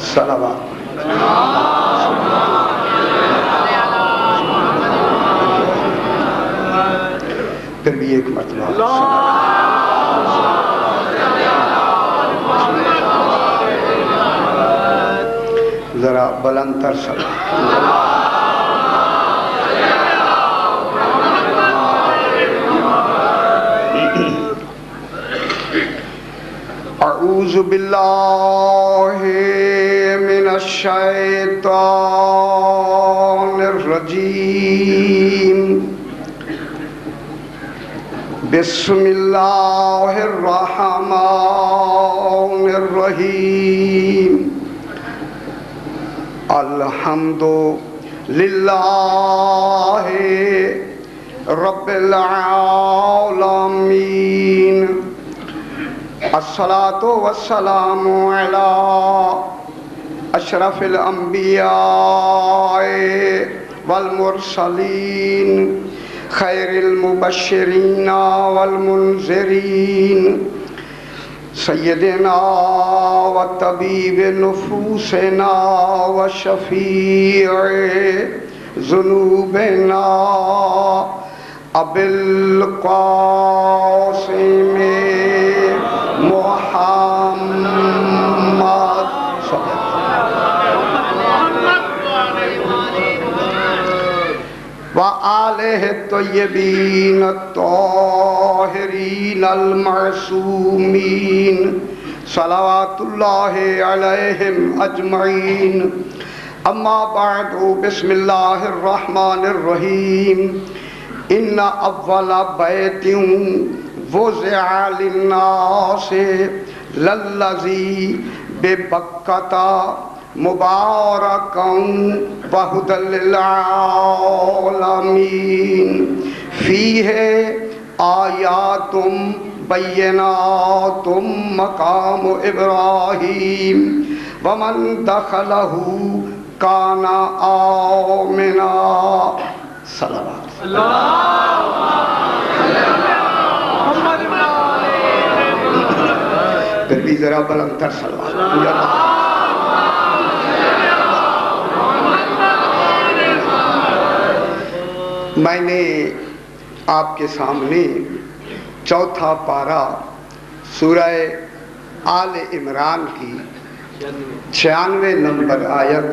صلوات پھر بھی ایک مرتبہ ذرا بلند تر صلوات اعوذ باللہ من الشیطان الرجیم بسم اللہ الرحمن الرحیم الحمد للہ رب العالمین الصلاة والسلام على اشرف الانبیاء والمرسلین خیر المبشرین والمنذرین سیدنا وطبیب نفوسنا وشفیع ذنوبنا ابی القاسم محمد وآلہ الطیبین الطاہرین المعصومین صلوات اللہ علیہم اجمعین اما بعد بسم اللہ الرحمن الرحیم ان اول بیت وضع للناس للذی ببکۃ مبارکا وہدی للعالمین فیہ آیات بینات مقام ابراہیم ومن دخلہ کان آمنا صلوات پھر بھی ذرا بلند تر صلوات میں نے آپ کے سامنے چوتھا پارہ سورہ آل عمران کی 96 نمبر آیت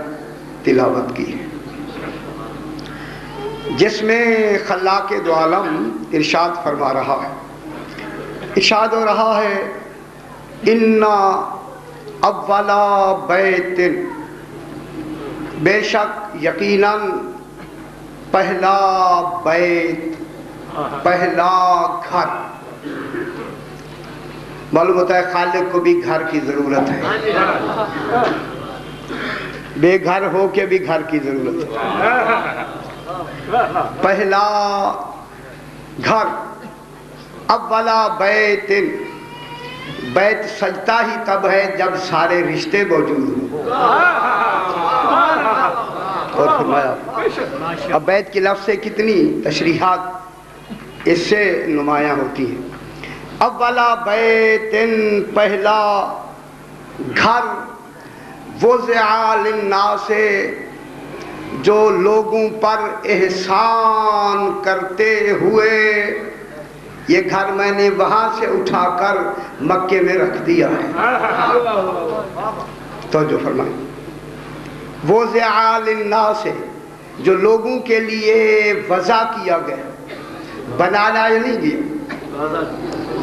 تلاوت کی ہے، جس میں خلاق دو عالم ارشاد فرما رہا ہے، ارشاد ہو رہا ہے ان اولا بیت، بے شک یقیناً پہلا بیت، پہلا گھر۔ معلوم ہوتا ہے خالق کو بھی گھر کی ضرورت ہے، بے گھر ہو کے بھی گھر کی ضرورت ہے۔ پہلا گھر، اولا بیت، بیت سجتا ہی تب ہے جب سارے رشتے موجود ہوں۔ اور فرمایا اب بیت کے لفظ سے کتنی تشریحات اس سے نمایاں ہوتی ہیں۔ اولا بیت، پہلا گھر، وضع للناس، جو لوگوں پر احسان کرتے ہوئے، یہ گھر میں نے وہاں سے اٹھا کر مکے میں رکھ دیا ہے۔ تو جو فرمائیں وضع للناس، جو لوگوں کے لیے وضع کیا گیا، بنانا یا نہیں گیا،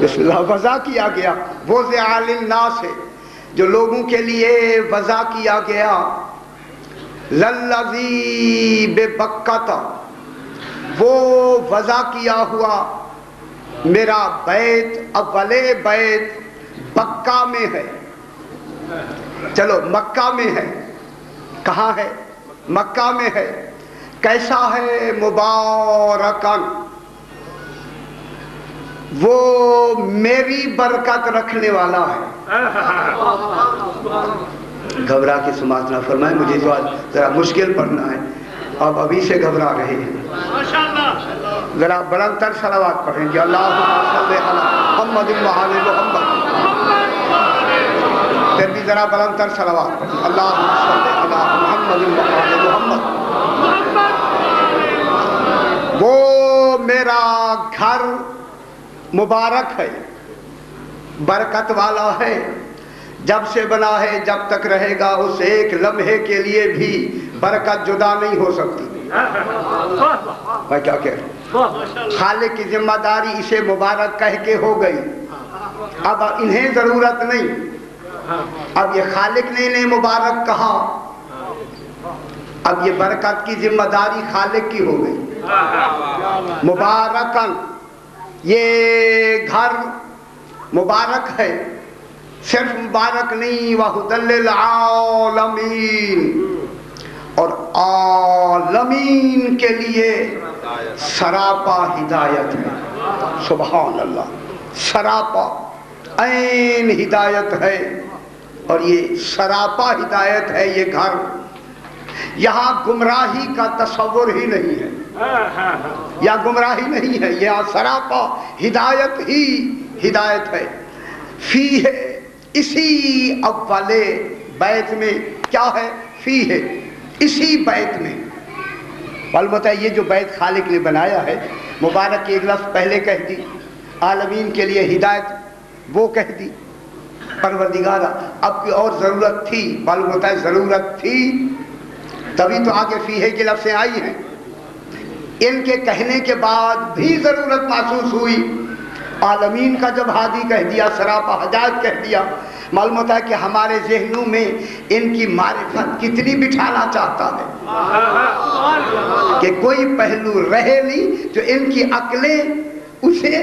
بسم اللہ، وضع کیا گیا، وضع للناس، جو لوگوں کے لیے وضع کیا گیا، للذی ببکۃ، وہ وضع کیا ہوا میرا بیت، اولے بیت بکہ میں ہے، چلو مکہ میں ہے، کہاں ہے؟ مکہ میں ہے۔ کیسا ہے؟ مبارکن، وہ میری برکت رکھنے والا ہے۔ گھبرا کے سماعت نہ فرمائے، مجھے تو آج ذرا مشکل پڑھنا ہے، اب ابھی سے گھبرا رہے ہیں۔ ذرا بلند تر صلوات پڑھیں گے، اللہم صلی علی محمد وعلی محمد۔ ذرا بلند تر صلوات پڑھیں. اللہم صلی علی محمد و آل محمد. وہ میرا گھر مبارک ہے، برکت والا ہے، جب سے بنا ہے جب تک رہے گا، اس ایک لمحے کے لیے بھی برکت جدا نہیں ہو سکتی. میں کیا کہہ رہا ہوں؟ خالق کی ذمہ داری اسے مبارک کہہ کے ہو گئی. اب انہیں ضرورت نہیں، اب یہ خالق نے انہیں مبارک کہا، اب یہ برکت کی ذمہ داری خالق کی ہو گئی. مبارکن، یہ گھر مبارک ہے، صرف مبارک نہیں، وَهُدًى لِّلْعَالَمِينَ، اور عالمین کے لیے سراپا ہدایت ہے. سبحان اللہ، سراپا عین ہدایت ہے، اور یہ سراپا ہدایت ہے یہ گھر. یہاں گمراہی کا تصور ہی نہیں ہے، یا گمراہی نہیں ہے، یہاں سراپا ہدایت ہی ہدایت ہے. فی ہے، اسی اول بیت میں کیا ہے؟ فی ہے، اسی بیت میں. البتہ یہ جو بیت خالق نے بنایا ہے، مبارک کی ایک لفظ پہلے کہہ دی، عالمین کے لیے ہدایت وہ کہہ دی. پروردگارہ اب کی اور ضرورت تھی، معلوم ہوتا ہے ضرورت تھی تبھی تو آگے فیہ کی لفظیں آئی ہیں. ان کے کہنے کے بعد بھی ضرورت محسوس ہوئی. عالمین کا جب ہادی کہہ دیا، سراپا ہدایت کہہ دیا، معلوم ہوتا ہے کہ ہمارے ذہنوں میں ان کی معرفت کتنی بٹھانا چاہتا ہے کہ کوئی پہلو رہے نہیں جو ان کی عقلیں اسے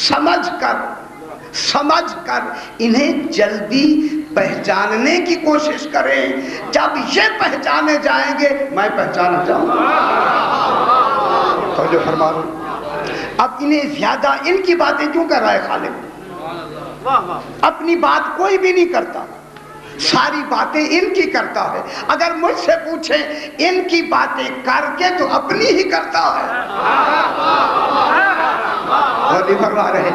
سمجھ کر انہیں جلدی پہچاننے کی کوشش کریں. جب یہ پہچانے جائیں گے میں پہچانا چاہوں گا. توجہ فرما رہا ہوں. اب انہیں زیادہ ان کی باتیں کیوں کر رہا ہے خالق؟ اپنی بات کوئی بھی نہیں کرتا، ساری باتیں ان کی کرتا ہے. اگر مجھ سے پوچھیں ان کی باتیں کر کے تو اپنی ہی کرتا ہے. اور نہیں فرما رہے،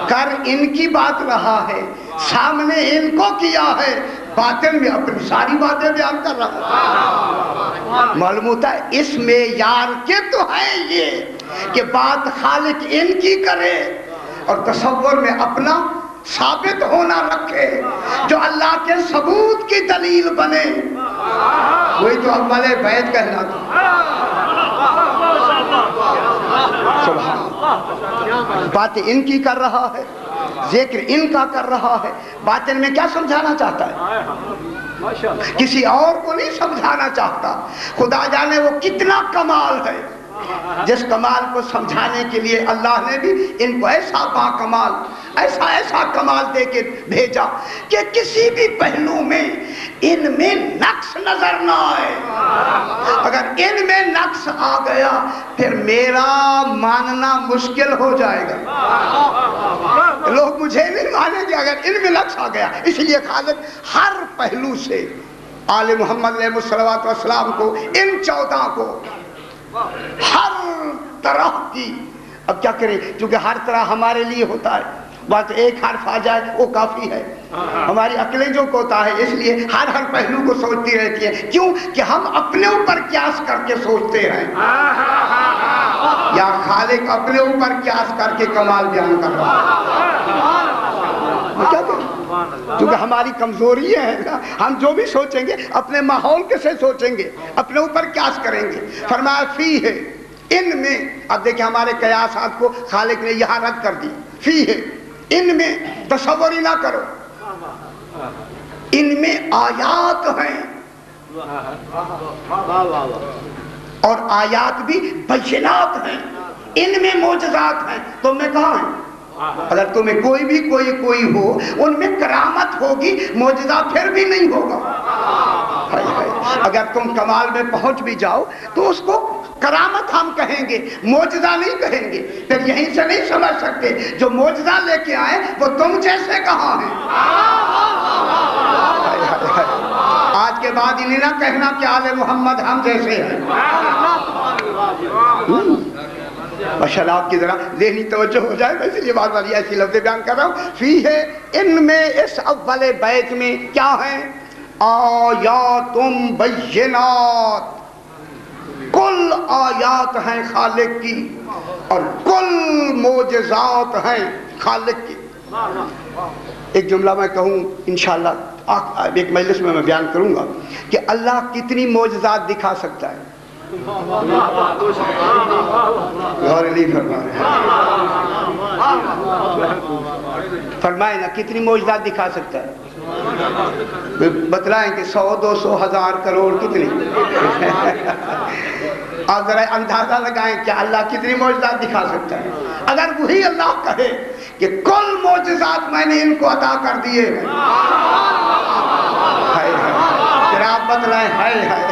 کر ان کی بات رہا ہے، سامنے ان کو کیا ہے، باطن میں اپنی ساری باتیں بیان کر رہا ہے. معلوم ہوتا ہے اس میں یار کے تو ہے یہ کہ بات خالق ان کی کرے اور تصور میں اپنا ثابت ہونا رکھے، جو اللہ کے ثبوت کی دلیل بنے. وہی تو اول بیت کہلاتا. بات ان کی کر رہا ہے، ذکر ان کا کر رہا ہے. باطن میں کیا سمجھانا چاہتا ہے؟ کسی اور کو نہیں سمجھانا چاہتا. خدا جانے وہ کتنا کمال ہے، جس کمال کو سمجھانے کے لیے اللہ نے بھی ان کو ایسا با کمال، ایسا کمال دے کے بھیجا کہ کسی بھی پہلو میں ان میں نقص نظر نہ آئے. اگر ان میں نقص آ گیا پھر میرا ماننا مشکل ہو جائے گا. لوگ مجھے نہیں مانیں گے اگر ان میں نقص آ گیا. اس لیے خالق ہر پہلو سے آل محمد علیہ الصلوۃ والسلام کو، ان 14 کو ہر طرح کی، اب کیا کریں چونکہ ہر طرح ہمارے لیے ہوتا ہے، بات ایک حرف آ جائے وہ کافی ہے. ہماری عقلیں جو کوتا ہے اس لیے ہر پہلو کو سوچتی رہتی ہیں. کیوں کہ ہم اپنے اوپر قیاس کر کے سوچتے ہیں، یا خالق اپنے اوپر قیاس کر کے کمال بیان کر رہا ہے. کیا کریں کیونکہ ہماری کمزوری ہے، ہم جو بھی سوچیں گے اپنے ماحول کے سے سوچیں گے، اپنے اوپر قیاس کریں گے. فرمایا فی ہے، ان میں. اب دیکھیں ہمارے قیاسات کو خالق نے یہاں رد کر دی. فی ہے، ان میں تصور ہی نہ کرو، ان میں آیات ہیں، اور آیات بھی بینات ہیں، ان میں معجزات ہیں. تم میں کہاں ہیں؟ اگر تمہیں کوئی ہو ان میں کرامت ہوگی، معجزہ پھر بھی نہیں ہوگا. اگر تم کمال میں پہنچ بھی جاؤ تو اس کو کرامت ہم کہیں گے، معجزہ نہیں کہیں گے. پھر یہیں سے نہیں سمجھ سکتے جو معجزہ لے کے آئے وہ تم جیسے کہاں ہیں. آج کے بعد انہیں نہ کہنا کہ آل محمد ہم جیسے ہیں. ماشاءاللہ آپ کی ذرا ذہنی توجہ ہو جائے، میں اس لیے بار بار ایسی لفظ بیان کر رہا ہوں. فی ہے، ان میں اس اول بیت میں کیا ہیں؟ آیات بینات، کل آیات ہیں خالق کی اور کل معجزات ہیں خالق کی. ایک جملہ میں کہوں انشاءاللہ ایک مجلس میں بیان کروں گا کہ اللہ کتنی معجزات دکھا سکتا ہے. غور علی فرمائے نا کتنی معجزات دکھا سکتا ہے. بتلائیں کہ 100 200 1000 کروڑ کتنی. آپ ذرا اندازہ لگائیں کہ اللہ کتنی معجزات دکھا سکتا ہے. اگر وہی اللہ کہے کہ کل معجزات میں نے ان کو عطا کر دیے ہیں، پھر آپ بتلائیں ہائے ہائے.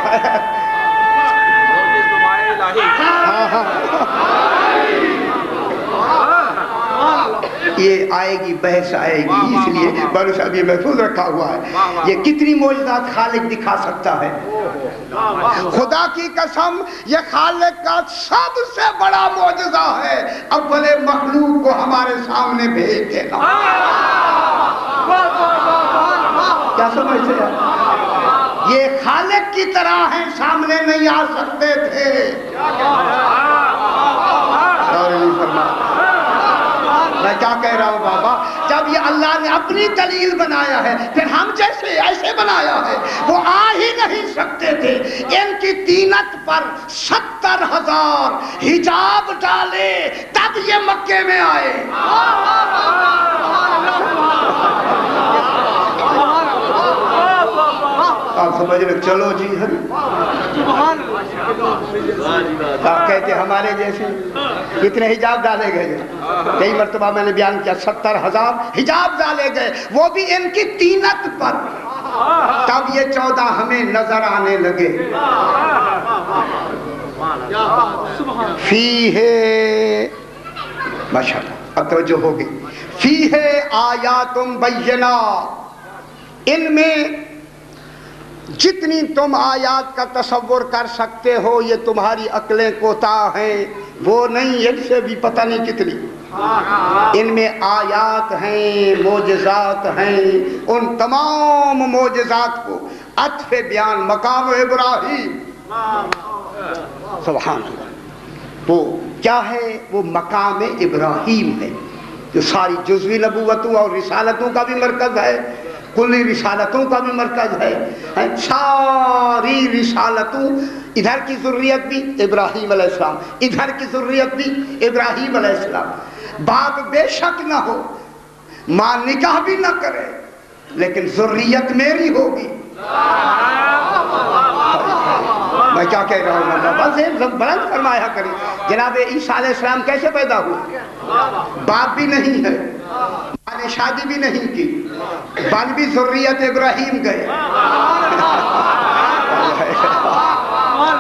یہ آئے گی، بحث آئے گی، اس لیے بارو صاحب یہ محفوظ رکھا ہوا ہے. یہ کتنی معجزات خالق دکھا سکتا ہے. خدا کی قسم یہ خالق کا سب سے بڑا معجزہ ہے اول مخلوق کو ہمارے سامنے بھیج دینا. کیا سمجھتے ہیں؟ یہ خالق کی طرح ہیں، سامنے نہیں آ سکتے تھے. میں کیا کہہ رہا ہوں بابا، جب یہ اللہ نے اپنی دلیل بنایا ہے پھر ہم جیسے ایسے بنایا ہے. وہ آ ہی نہیں سکتے تھے. ان کی طینت پر 70,000 حجاب ڈالے تب یہ مکے میں آئے. آپ سمجھ رہے؟ چلو جی آپ کہتے ہمارے جیسے کتنے حجاب ڈالے گئے. کئی مرتبہ میں نے بیان کیا 70,000 حجاب ڈالے گئے، وہ بھی ان کی طینت پر. تب یہ 14 ہمیں نظر آنے لگے. فی ہے ماشاءاللہ اب توجہ ہوگی. فی ہے آیات بینات، ان میں جتنی تم آیات کا تصور کر سکتے ہو یہ تمہاری عقلیں کوتاہ ہیں، وہ نہیں، ان سے بھی پتہ نہیں کتنی. ان میں آیات ہیں، معجزات ہیں. ان تمام معجزات کو عطف بیان مقام ابراہیم، سبحان اللہ، وہ کیا ہے؟ وہ مقام ابراہیم ہے جو ساری جزوی نبوتوں اور رسالتوں کا بھی مرکز ہے، کلی رسالتوں کا بھی مرکز ہے. ساری رسالتوں، ادھر کی ذریت بھی ابراہیم علیہ السلام، ادھر کی ذریت بھی ابراہیم علیہ السلام. باپ بے شک نہ ہو، ماں نکاح بھی نہ کرے، لیکن ذریت میری ہوگی. میں کیا کہہ رہا ہوں؟ بس بلند فرمایا کریں. جناب عیسیٰ علیہ السلام کیسے پیدا ہوئے؟ باپ بھی نہیں ہے، ماں نے شادی بھی نہیں کی، بن بھی ذریت ابراہیم گئے.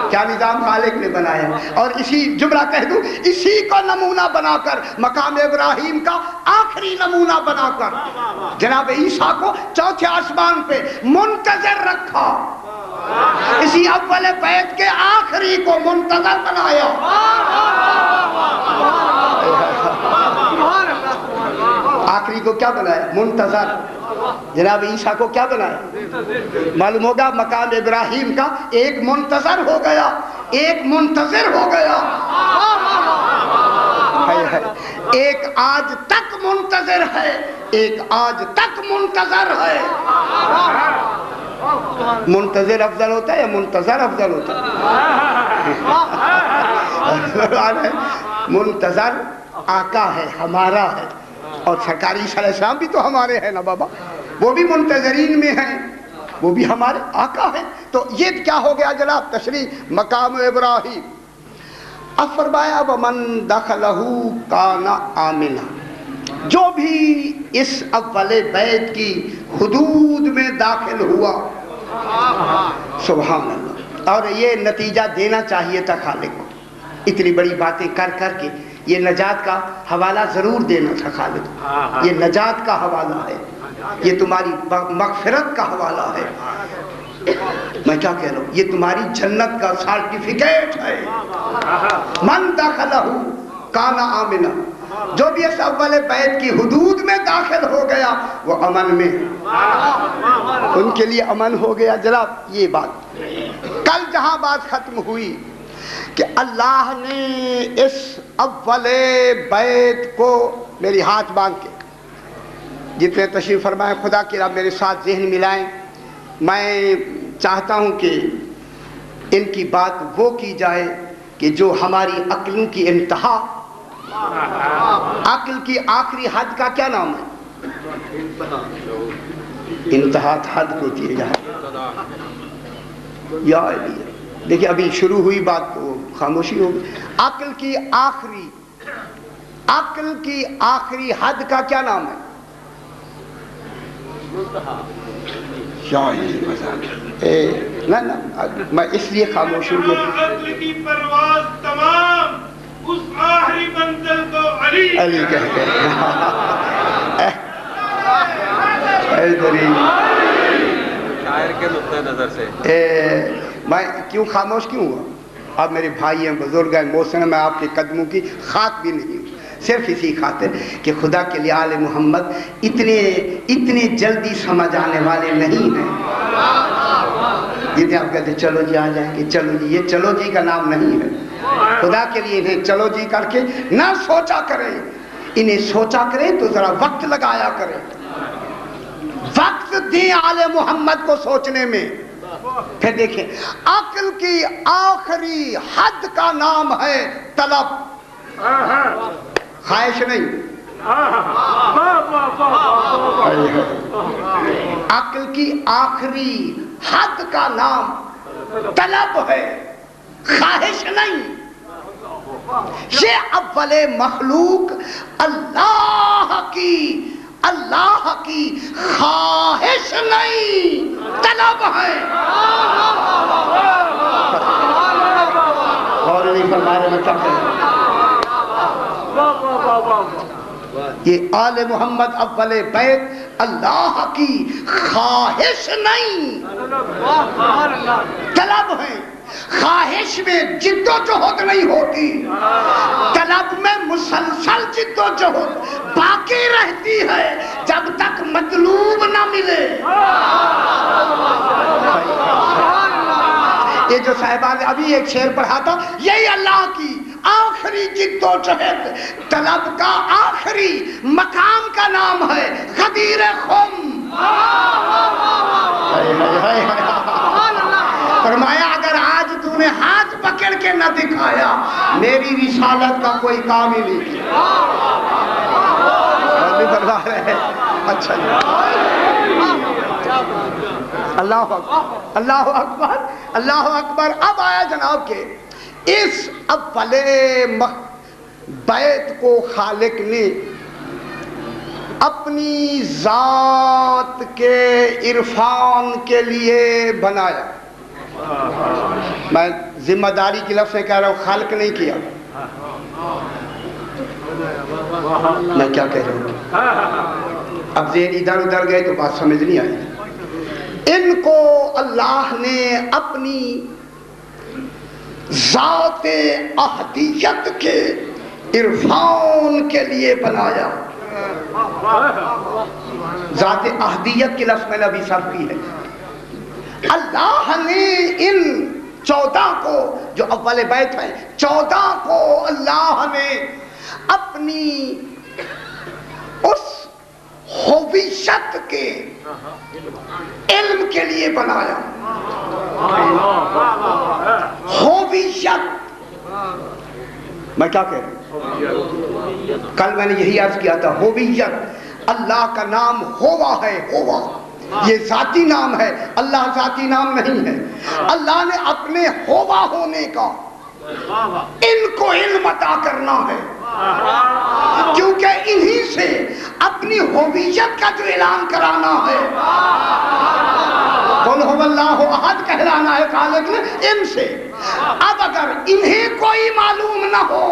کیا نظام خالق نے بنایا. اور اسی جملہ کہہ دوں، اسی کو نمونہ بنا کر مقام ابراہیم کا آخری نمونہ بنا کر جناب عیسیٰ کو چوتھے آسمان پہ منتظر رکھا. اسی اول بیت کے آخری کو منتظر بنایا. آخری کو کیا بنایا؟ منتظر. جناب عیسیٰ کو کیا بنایا؟ معلوم ہوگا مقام ابراہیم کا ایک منتظر ہو گیا، ایک منتظر ہو گیا. ایک آج تک منتظر ہے، ایک آج تک منتظر ہے. منتظر افضل ہوتا ہے یا منتظر افضل ہوتا ہے؟ منتظر آقا ہے، ہمارا ہے. اور سرکاری عیسیٰ علیہ السلام بھی تو ہمارے ہیں نا بابا، وہ بھی منتظرین میں ہیں، وہ بھی ہمارے آقا ہیں. تو یہ کیا ہو گیا جناب؟ تشریح مقام ابراہیم. اب فرمایا وَمَن دَخَلَهُ كَانَ آمِنًا، جو بھی اس اول بیت کی حدود میں داخل ہوا. سبحان اللہ. اور یہ نتیجہ دینا چاہیے تھا خالق کو. اتنی بڑی باتیں کر کر کے یہ نجات کا حوالہ ضرور دینا تھا خالق. یہ نجات کا حوالہ ہے، یہ تمہاری مغفرت کا حوالہ ہے. میں کیا کہہ رہا ہوں؟ یہ تمہاری جنت کا سرٹیفکیٹ ہے. من دخلہ کانا آمنا، جو بھی اس اول بیت کی حدود میں داخل ہو گیا وہ امن میں، ان کے لیے امن ہو گیا۔ جناب یہ بات کل جہاں بات ختم ہوئی کہ اللہ نے اس اول بیت کو، میری ہاتھ باندھ کے جتنے تشریف فرمائے خدا کی راہ میرے ساتھ ذہن ملائیں، میں چاہتا ہوں کہ ان کی بات وہ کی جائے کہ جو ہماری عقلوں کی انتہا، عقل کی آخری حد کا کیا نام ہے؟ انتہا حد ہوتی ہے جہاں یا علی۔ دیکھیں ابھی شروع ہوئی بات تو خاموشی ہو گئی۔ عقل کی آخری حد کا کیا نام ہے؟ نہ میں اس لیے خاموش ہوں کہ عقل کی پرواز تمام اس آخری منزل کو علی کہتے ہیں۔ شاعر کے نقطہ نظر سے میں کیوں خاموش کیوں ہوا؟ آپ میرے بھائی ہیں، بزرگ ہیں، محسن ہیں، میں آپ کے قدموں کی خاک بھی نہیں ہوں، صرف اسی خاطر کہ خدا کے لیے آل محمد اتنے جلدی سمجھ آنے والے نہیں ہیں۔ جتنے آپ کہتے ہیں چلو جی آ جائیں گے، چلو جی، یہ چلو جی کا نام نہیں ہے۔ خدا کے لیے انہیں چلو جی کر کے نہ سوچا کریں، انہیں سوچا کریں تو ذرا وقت لگایا کریں، وقت دیں آل محمد کو سوچنے میں۔ پھر دیکھیں عقل کی آخری حد کا نام ہے طلب، خواہش نہیں۔ عقل کی آخری حد کا نام طلب ہے، خواہش نہیں۔ یہ اول مخلوق اللہ کی خواہش نہیں، طلب ہے۔ اور نہیں فرما رہے میں کیا کہوں؟ یہ آل محمد اول بیت اللہ کی خواہش نہیں، طلب ہے۔ خواہش میں جد و جہد نہیں ہوتی، طلب میں مسلسل جد و جہد باقی رہتی ہے جب تک مطلوب نہ ملے۔ یہ جو صاحبان نے ابھی ایک شعر پڑھا تھا، یہی اللہ کی آخری جد و جہد، طلب کا آخری مقام کا نام ہے غدیر خم۔ فرمایا اگر آج تو نے ہاتھ پکڑ کے نہ دکھایا میری رسالت کا کوئی کام ہی نہیں کیا۔ اچھا اللہ اکبر، اللہ اکبر، اللہ اکبر۔ اب آیا جناب کے اس اول بیت کو خالق نے اپنی ذات کے عرفان کے لیے بنایا۔ میں ذمہ داری کی لفظ سے کہہ رہا ہوں، خالق نہیں کیا۔ میں کیا کہہ رہا ہوں؟ اب ذہن ادھر ادھر گئے تو بات سمجھ نہیں آئی۔ ان کو اللہ نے اپنی ذات احدیت کے عرفان کے لیے بنایا۔ ذات احدیت کی لفظ میں نے ابھی صرف کی ہے۔ اللہ نے ان 14 کو جو اول بیت ہیں، 14 کو اللہ نے اپنی اس ہویت کے علم کے لیے بنایا۔ ہویت، میں کیا کہہ رہا ہوں؟ کل میں نے یہی عرض کیا تھا، ہویت اللہ کا نام ہوا ہے، ہوا یہ ذاتی نام ہے، اللہ ذاتی نام نہیں ہے۔ اللہ نے اپنے ہوا ہونے کا ان کو علم عطا کرنا ہے، کیونکہ انہی سے اپنی ہویت کا جو اعلان کرانا ہے، قل هو اللہ احد کہلانا ہے خالق نے، ان سے۔ اب اگر انہیں کوئی معلوم نہ ہو،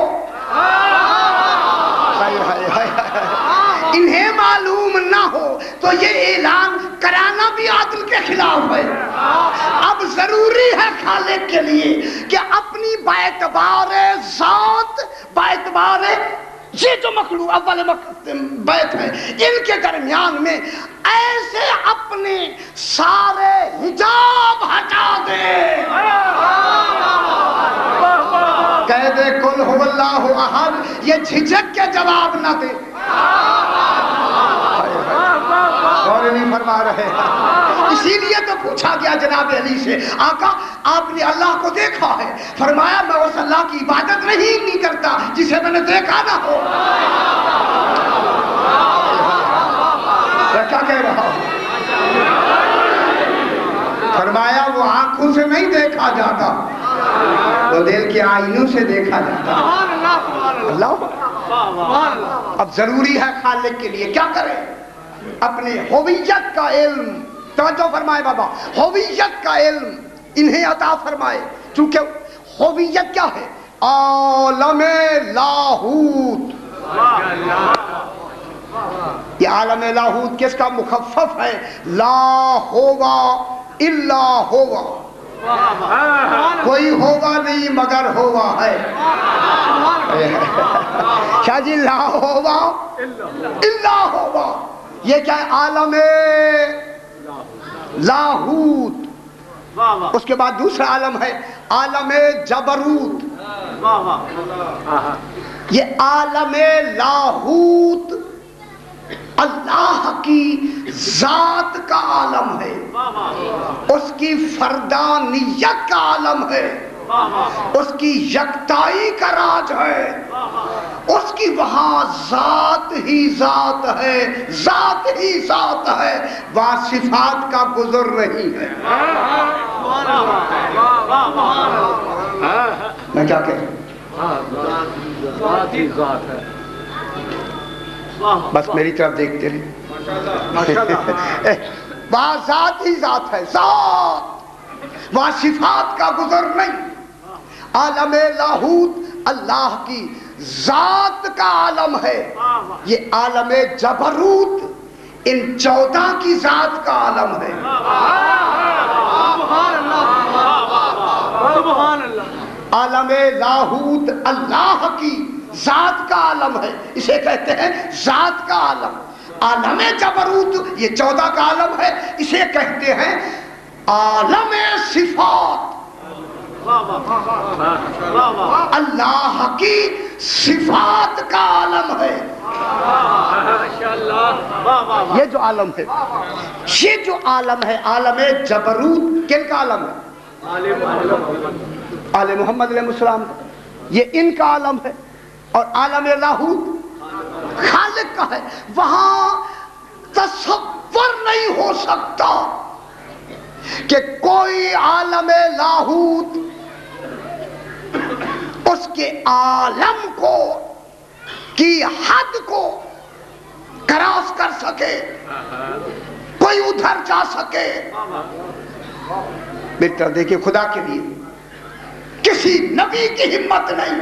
انہیں معلوم نہ ہو تو یہ اعلان کرانا بھی عدل کے خلاف ہے۔ اب ضروری ہے خالق کے لیے کہ اپنے اپنی باعتبار ذات، باعتبار یہ جو مخلوق اول بیت ہے ان کے درمیان میں ایسے اپنے سارے حجاب ہٹا دے، کہہ دے قل هو اللہ احد، یہ جھجک کے جواب نہ دے، اور نہیں فرما رہے۔ اسی لیے تو پوچھا گیا جناب علی سے، آقا آپ نے اللہ کو دیکھا ہے؟ فرمایا میں اس اللہ کی عبادت نہیں کرتا جسے میں نے دیکھا نہ ہو۔ کیا کہہ رہا ہوں؟ فرمایا وہ آنکھوں سے نہیں دیکھا جاتا، وہ دل کے آئینوں سے دیکھا جاتا۔ اللہ اب ضروری ہے خالق کے لیے کیا کرے؟ اپنے ہویت کا علم، توجہ فرمائے بابا، ہویت کا علم انہیں عطا فرمائے، چونکہ ہویت کیا ہے؟ عالم لاہوت۔ یہ عالم لاہوت کس کا مخفف ہے؟ لا ہوگا الا ہوگا، کوئی ہوگا نہیں مگر ہوگا ہے۔ کیا جی؟ لا ہوگا الا ہوگا، یہ کیا ہے؟ عالم لاہوت۔ اس کے بعد دوسرا عالم ہے عالم جبروت۔ یہ عالم لاہوت اللہ کی ذات کا عالم ہے، اس کی فردانیت کا عالم ہے، اس کی یکتائی کا راج ہے، اس کی وہاں ذات ہی ذات ہے، ذات ہی ذات ہے، وہاں صفات کا گزر نہیں ہے۔ میں کیا کہہ رہا ہوں؟ ذات ہی ذات ہے، بس میری طرف دیکھتے رہے۔ وہاں ذات ہی ذات ہے، ذات، وہاں صفات کا گزر نہیں۔ عالم لاہوت اللہ کی ذات کا عالم ہے، یہ عالم جبروت ان 14 کی ذات کا عالم ہے۔ عالم لاہوت اللہ کی ذات کا عالم ہے، اسے کہتے ہیں ذات کا عالم۔ عالم جبروت یہ 14 کا عالم ہے، اسے کہتے ہیں عالم صفات۔ اللہ کی صفات کا عالم ہے یہ جو عالم ہے، یہ جو عالم ہے عالم جبروت کن کا عالم ہے؟ آل محمد علیہ السلام کا، یہ ان کا عالم ہے۔ اور عالم لاہوت خالق کا ہے، وہاں تصور نہیں ہو سکتا کہ کوئی عالم لاہوت اس کے عالم کو کی حد کو کراس کر سکے، کوئی ادھر جا سکے۔ بیٹا دیکھیں خدا کے لیے کسی نبی کی ہمت نہیں،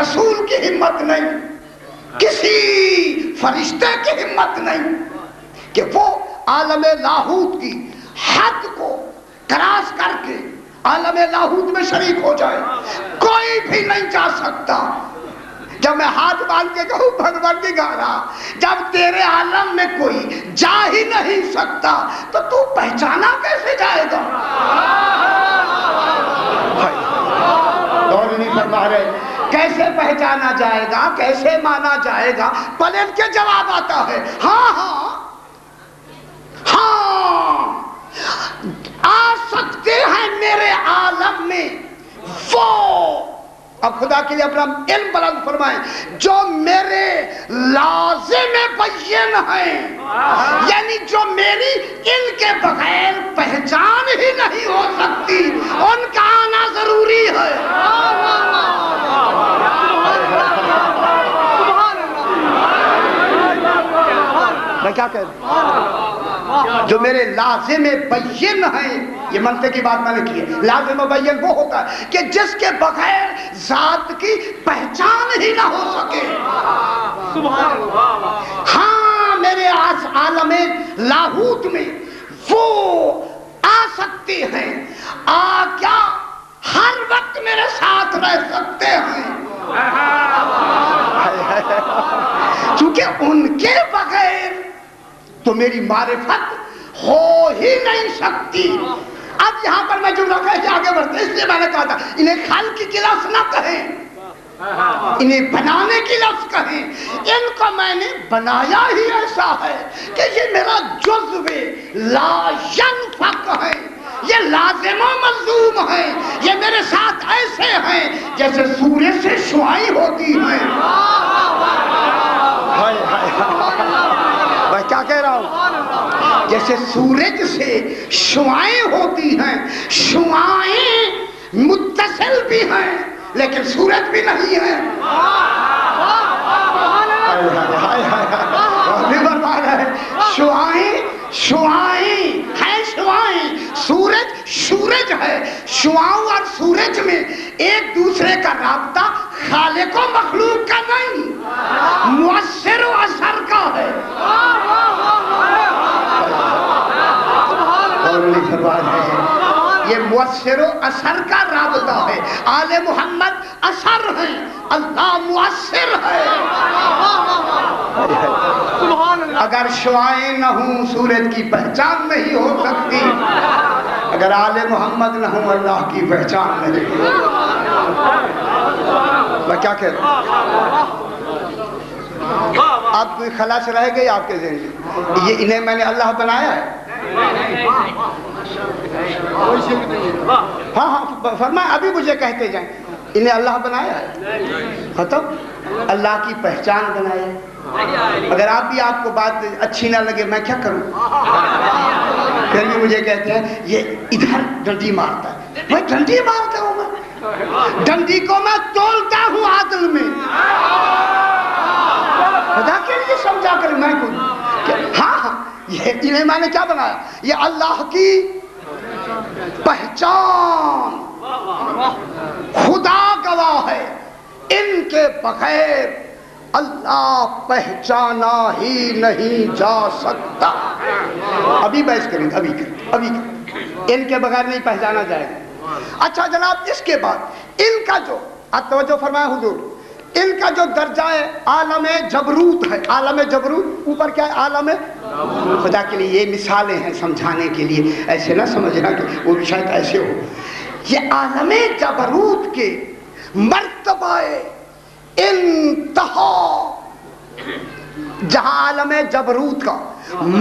رسول کی ہمت نہیں، کسی فرشتے کی ہمت نہیں کہ وہ عالم لاہوت کی حد کو کراس کر کے عالم لاہوت میں شریک ہو جائے۔ کوئی بھی نہیں جا سکتا۔ جب میں ہاتھ باندھ کے کہوں پروردگارا، جب تیرے عالم میں کوئی جا ہی نہیں سکتا تو پہچانا کیسے جائے گا؟ اور نہیں فرما رہے کیسے پہچانا جائے گا، کیسے مانا جائے گا؟ پلٹ کے جواب آتا ہے ہاں ہاں ہاں آ سکتے ہیں میرے عالم میں وہ۔ اب خدا کے لیے اپنا علم بلند فرمائیں، جو میرے لازم بین ہیں، یعنی جو میری ان کے بغیر پہچان ہی نہیں ہو سکتی، ان کا آنا ضروری ہے۔ میں کیا کہہ رہا ہوں؟ جو میرے لازم بین ہیں، یہ منطق کی بات میں نے کی ہے۔ لازم بین وہ ہوتا ہے کہ جس کے بغیر ذات کی پہچان ہی نہ ہو سکے۔ ہاں میرے عالم لاہوت میں وہ آ سکتے ہیں۔ کیا ہر وقت میرے ساتھ رہ سکتے ہیں، کیونکہ ان کے بغیر تو میری معرفت ہو ہی نہیں سکتی۔ اب یہاں پر میں جو لوگ آگے بڑھتے، اس لیے میں نے کہا تھا انہیں خلق کی لفظ نہ کہیں، انہیں بنانے کی لفظ کہیں۔ ان کو میں نے بنایا ہی ایسا ہے کہ یہ میرا جزو لا ینفق ہے، یہ لازم و ملزوم ہے، یہ میرے ساتھ ایسے ہیں جیسے سورج سے شعاعیں ہوتی ہیں۔ میں کیا کہہ رہا ہوں؟ جیسے سورج سے شعاعیں ہوتی ہیں، شعاعیں متصل بھی ہیں لیکن سورج بھی نہیں ہے۔ شعاعیں ہیں، شعاعیں، سورج ہے، شعاعوں اور سورج میں ایک دوسرے کا رابطہ خالق و مخلوق کا نہیں، مؤثر و اثر کا ہے۔ یہ مؤثر و اثر کا رابطہ ہے۔ آل محمد اثر ہے، اللہ مؤثر ہے۔ اگر شعاعیں نہ ہوں سورج کی پہچان نہیں ہو سکتی، اگر آل محمد نہ ہوں اللہ کی پہچان نہیں۔ میں کیا کہہ رہا ہوں؟ اب کوئی خلاص رہ گئی آپ کے ذہن میں؟ یہ انہیں میں نے اللہ بنایا ہے؟ ہاں ہاں فرمائیں، ابھی مجھے کہتے جائیں انہیں اللہ بنایا ہے، ختم۔ اللہ کی پہچان بنایا ہے۔ اگر آپ کو بات اچھی نہ لگے میں کیا کروں؟ پھر بھی مجھے کہتے ہیں یہ ادھر ڈنڈی مارتا ہے۔ میں ڈنڈی مارتا ہوں؟ میں ڈنڈی کو میں تولتا ہوں عدل میں۔ خدا کے لیے سمجھا کر میں ہاں یہ انہیں میں نے کیا بنایا؟ یہ اللہ کی پہچان، خدا گواہ ہے ان کے بغیر اللہ پہچانا ہی نہیں جا سکتا۔ ابھی بحث کریں، ابھی ان کے بغیر نہیں پہچانا جائے گا۔ اچھا جناب، اس کے بعد ان کا جو توجہ فرمائے حضور، ان کا جو درجہ ہے عالم جبروت ہے۔ عالم جبروت اوپر کیا ہے؟ عالم خدا کے لیے یہ مثالیں ہیں سمجھانے کے لیے، ایسے نہ سمجھنا کہ وہ بھی شاید ایسے ہو۔ یہ عالم جبروت کے مرتبہ انتہا، جہاں عالم جبروت کا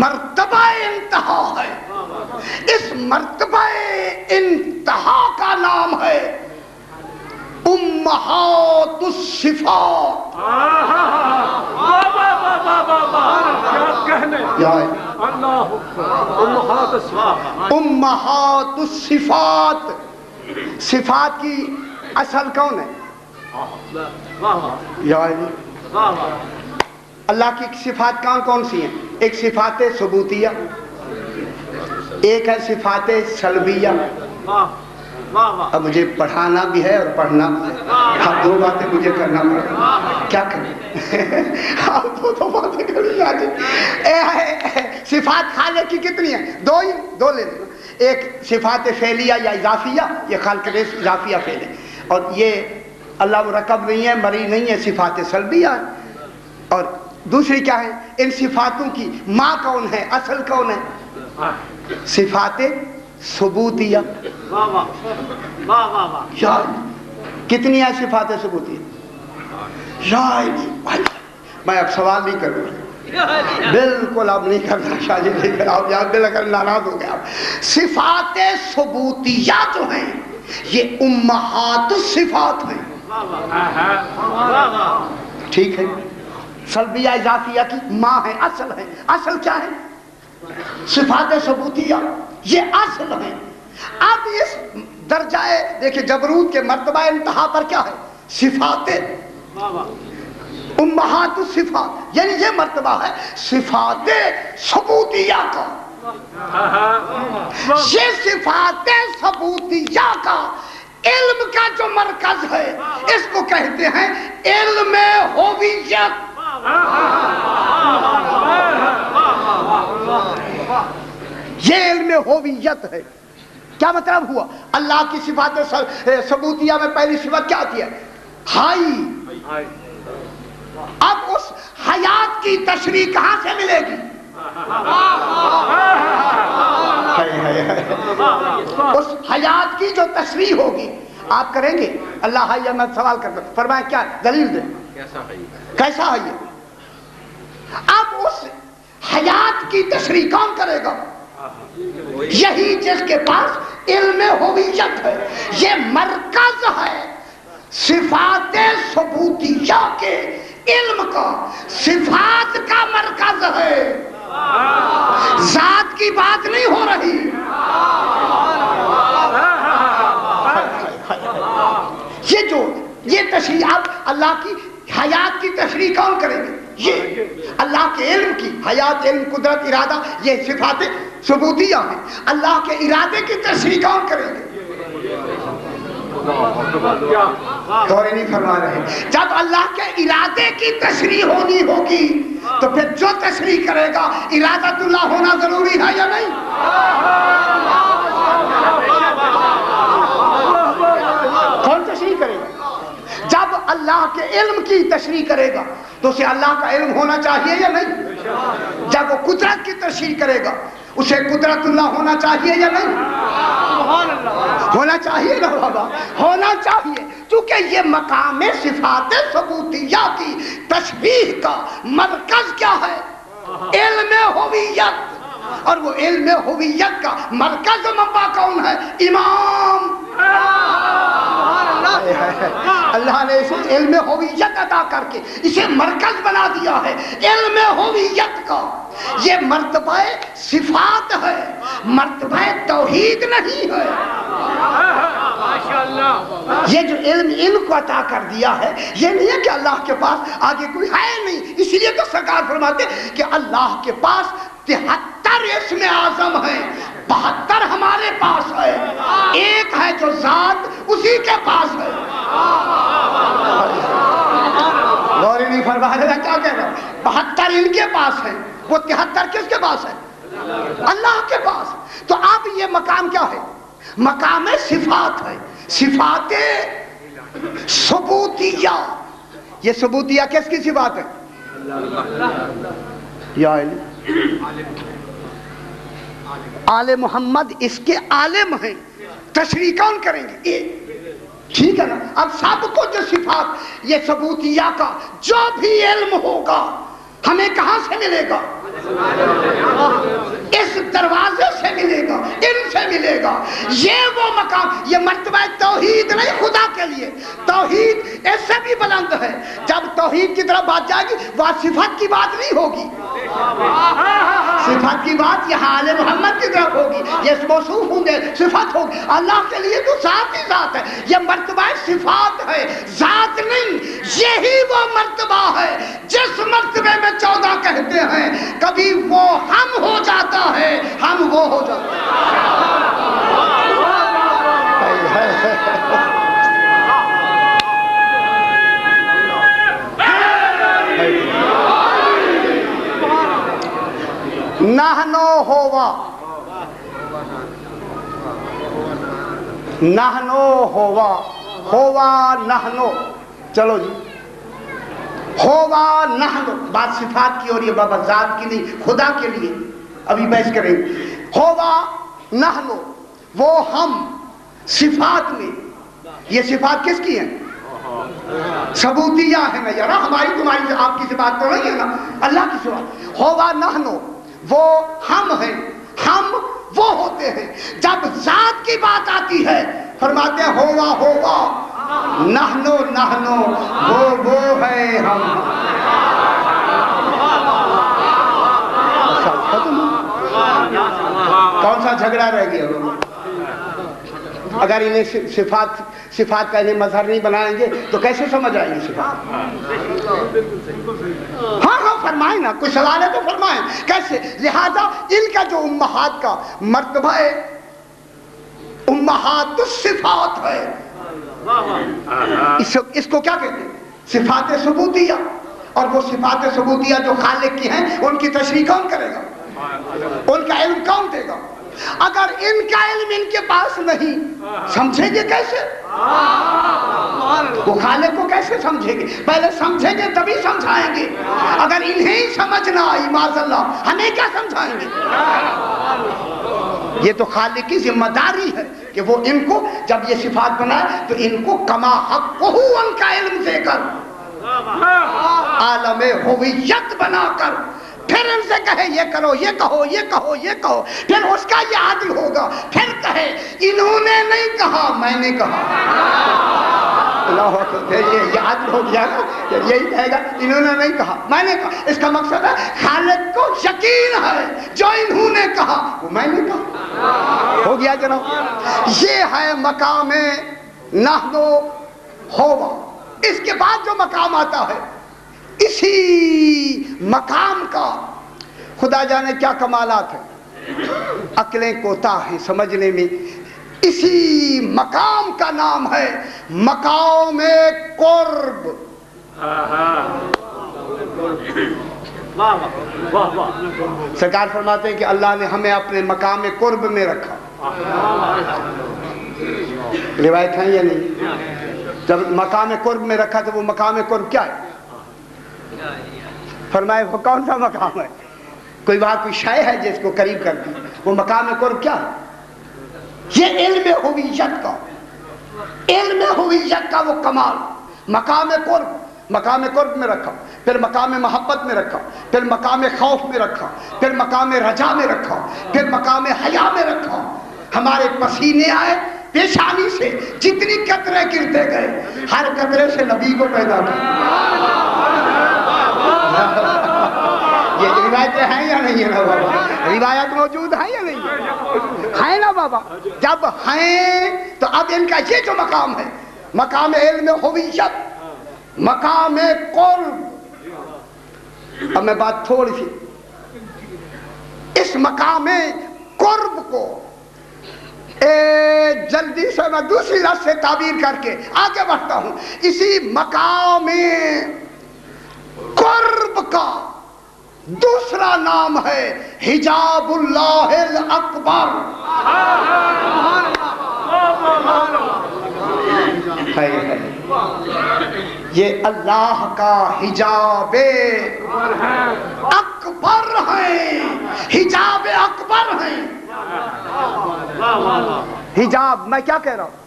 مرتبہ انتہا ہے، اس مرتبہ انتہا کا نام ہے امہات الصفات۔ امہات الصفات، صفات کی اصل کون ہے؟ اللہ کی صفات کون سی ہیں؟ ایک صفات ثبوتیہ، ایک ہے صفات سلبیہ۔ اب مجھے پڑھانا بھی ہے اور پڑھنا بھی ہے، ہم دو باتیں مجھے کرنا پڑے گا، کیا کریں؟ آپ دو باتیں کریں آج۔ صفات خالق کی کتنی ہیں؟ دو لے لینا، ایک صفات فعلیہ یا اضافیہ، یہ خالق ریس اضافیہ فعل ہے، اور یہ اللہ مرکب نہیں ہے، مری نہیں ہے، صفات سلبیہ ہے۔ اور دوسری کیا ہے؟ ان صفاتوں کی ماں کون ہے، اصل کون ہے؟ صفات ثبوتیہ۔ کتنی ہے صفات ثبوتیہ؟ میں اب سوال نہیں کروں، بالکل اب نہیں کرنا، شاید نہیں کرا، آپ یاد دل کر ناراض ہو گیا۔ صفات ثبوتیہ جو ہیں یہ امہات الصفات ہیں، ٹھیک ہے؟ سلبیہ اضافیہ کی ماں ہے، اصل ہے۔ اصل کیا ہے؟ صفات ثبوتیہ، یہ اصل ہے۔ اب اس درجہ دیکھیں جبروت کے مرتبہ انتہا پر کیا ہے؟ صفات امہات الصفات، یعنی یہ مرتبہ ہے صفات ثبوتیہ کا۔ یہ صفات ثبوتیہ کا علم کا جو مرکز ہے، اس کو کہتے ہیں علم ہویت۔ یہ علم ہویت ہے۔ کیا مطلب ہوا؟ اللہ کی صفات ثبوتیہ میں پہلی صفت کیا آتی ہے؟ حی. اب اس حیات کی تشریح کہاں سے ملے گی؟ اس حیات کی جو تشریح ہوگی آپ کریں گے. اللہ حی میں سوال کرتا ہوں، فرمایا کیا دلیل دیں، کیسا ہے یہ؟ اب اس حیات کی تشریح کون کرے گا؟ یہی جس کے پاس علم ہویت ہے. یہ مرکز ہے صفات ثبوتیہ کے علم کا، صفات کا مرکز ہے، ذات کی بات نہیں ہو رہی. یہ تشریح اب اللہ کی حیات کی تشریح کون کریں گے؟ یہ اللہ کے علم کی، حیات، علم، قدرت، ارادہ، یہ صفات ثبوتیہ ہیں. اللہ کے ارادے کی تشریح کون کریں گے؟ غور نہیں فرما رہے. جب اللہ کے ارادے کی تشریح ہونی ہوگی تو پھر جو تشریح کرے گا ارادت اللہ ہونا ضروری ہے یا نہیں؟ کون تشریح کرے گا؟ جب اللہ کے علم کی تشریح کرے گا تو اسے اللہ کا علم ہونا چاہیے یا نہیں؟ جب وہ قدرت کی تشریح کرے گا اسے قدرت اللہ ہونا چاہیے یا نہیں؟ ہونا چاہیے نا بابا، ہونا چاہیے. چونکہ یہ مقام صفات ثبوتیہ کی تشبیہ کا مرکز کیا ہے؟ علم ہویت. اور وہ علم ہویت کا مرکز منبع کون ہے؟ امام. اللہ نے اسے علم ہویت عطا کر کے اسے مرکز بنا دیا ہے. علم ہویت کا یہ مرتبہ صفات ہے، مرتبہ توحید نہیں ہے. یہ جو علم کو عطا کر دیا ہے یہ نہیں ہے کہ اللہ کے پاس آگے کوئی ہے نہیں. اس لیے تو سرکار فرماتے کہ اللہ کے پاس 73 اسم اعظم ہیں، 72 ہمارے پاس ہے، ایک ہے جو ذات اسی کے پاس ہے. غور نہیں فرما رہا کیا کہہ رہا؟ 72 ان کے پاس ہے، وہ 73 کس کے پاس ہے؟ اللہ کے پاس. تو اب یہ مقام کیا ہے؟ مقام صفات ہے، صفات ثبوتیہ. یہ ثبوتیہ کس کی صفات ہے؟ یا آل محمد اس کے عالم ہیں. تشریح کون کریں گے؟ ٹھیک ہے نا. اب سب کو جو صفات یہ ثبوتیہ کا جو بھی علم ہوگا ہمیں کہاں سے ملے گا؟ اس دروازے سے ملے گا، ان سے ملے گا. یہ وہ مقام، یہ مرتبہ توحید نہیں خدا کے لیے. توحید اس سے بھی بلند ہے. جب توحید کی طرف بات جائے گی وہ صفت کی بات نہیں ہوگی، صفت کی بات یہاں آل محمد کی طرف ہوگی. یہ موصوف ہوں گے، صفت ہوگی. اللہ کے لیے تو ذات ہی ذات ہے. یہ مرتبہ صفات ہے، ذات نہیں. یہی وہ مرتبہ ہے جس مرتبے میں 14 کہتے ہیں کبھی وہ ہم ہو جاتا ہے، ہم وہ ہو جاتا نحنو ہوا، نحنو ہوا، ہوا نحنو. چلو جی، ہوا نحنو بات صفات کی ہو رہی ہے بابا، ذات کی نہیں، خدا کے لیے ابھی بحث کریں گے. ہوا نحنو وہ ہم، صفات میں یہ صفات کس کی ہیں؟ ثبوتیہ ہے نا یار، ہماری تمہاری آپ کی صفات تو نہیں ہے نا، اللہ کی صفات. ہوا نحنو وہ ہم ہیں، ہم وہ ہوتے ہیں. جب ذات کی بات آتی ہے فرماتے ہیں ہوا ہوا، نحنو نحنو وہ ہے ہم. کون سا جھگڑا رہ گیا؟ اگر انہیں صفات کا انہیں مظہر نہیں بنائیں گے تو کیسے سمجھ آئیں گے صفات؟ ہاں ہاں فرمائیں نا، کوئی سوال ہے تو فرمائیں. کیسے؟ لہذا ان کا جو امہات کا مرتبہ ہے امہات الصفات ہے، اس کو کیا کہتے ہیں؟ صفات ثبوتیہ. اور وہ صفات ثبوتیہ جو خالق کی ہیں ان کی تشریح کون کرے گا؟ ان کا علم کون دے گا؟ اگر ان کا علم ان کے پاس نہیں سمجھیں گے کیسے؟ وہ خالق کو کیسے سمجھیں گے؟ پہلے سمجھیں گے تبھی سمجھائیں گے. اگر انہیں سمجھنا آئی معاذ اللہ ہمیں کیا سمجھائیں گے؟ یہ تو خالق کی ذمہ داری ہے کہ وہ ان کو جب یہ صفات بنائے تو ان کو کما حقہ ان کا علم دے کر عالم ہویت بنا کر پھر ان سے کہے یہ کرو یہ کہو یہ کہو یہ کہو. پھر اس کا یہ عادل ہوگا. پھر کہے انہوں نے نہیں کہا میں نے کہا. اللہ یہ عادل ہو گیا نا. یہی کہے گا انہوں نے نہیں کہا میں نے کہا. اس کا مقصد ہے خالق کو یقین ہے جو انہوں نے کہا وہ میں نے کہا. ہو گیا جناب. یہ ہے مقام نحن ہوا. اس کے بعد جو مقام آتا ہے اسی مقام کا خدا جانے کیا کمالات ہیں. عقلیں کوتاہ ہیں سمجھنے میں. اسی مقام کا نام ہے مقام قرب. سرکار فرماتے ہیں کہ اللہ نے ہمیں اپنے مقام قرب میں رکھا. روایت ہے یا نہیں؟ جب مقام قرب میں رکھا تو وہ مقام قرب کیا ہے؟ فرمائے وہ کون سا مقام ہے؟ کوئی وہاں کوئی شے ہے جس کو قریب کر دی. وہ مقام قرب کیا ہے؟ یہ علم ہویت کا وہ کمال. مقام قرب میں رکھا. پھر مقام محبت میں رکھا. پھر مقام خوف میں رکھا. پھر مقام رجا میں رکھا. پھر مقام حیا میں رکھا. ہمارے پسینے آئے پیشانی سے جتنی قطرے گرتے گئے ہر قطرے سے نبی کو پیدا کیا. یہ روایتیں ہیں یا نہیں ہے نا بابا؟ روایت موجود ہے یا نہیں ہے نا بابا؟ جب ہیں تو اب ان کا یہ جو مقام ہے مقام علم ہویت مقام قرب. اب میں بات تھوڑی سی اس مقام قرب کو جلدی سے میں دوسری لفظ سے تعبیر کر کے آگے بڑھتا ہوں. اسی مقام قرب کا دوسرا نام ہے حجاب اللہ الاکبر. یہ اللہ کا حجاب اکبر ہے. حجاب اکبر ہے. حجاب میں کیا کہہ رہا ہوں؟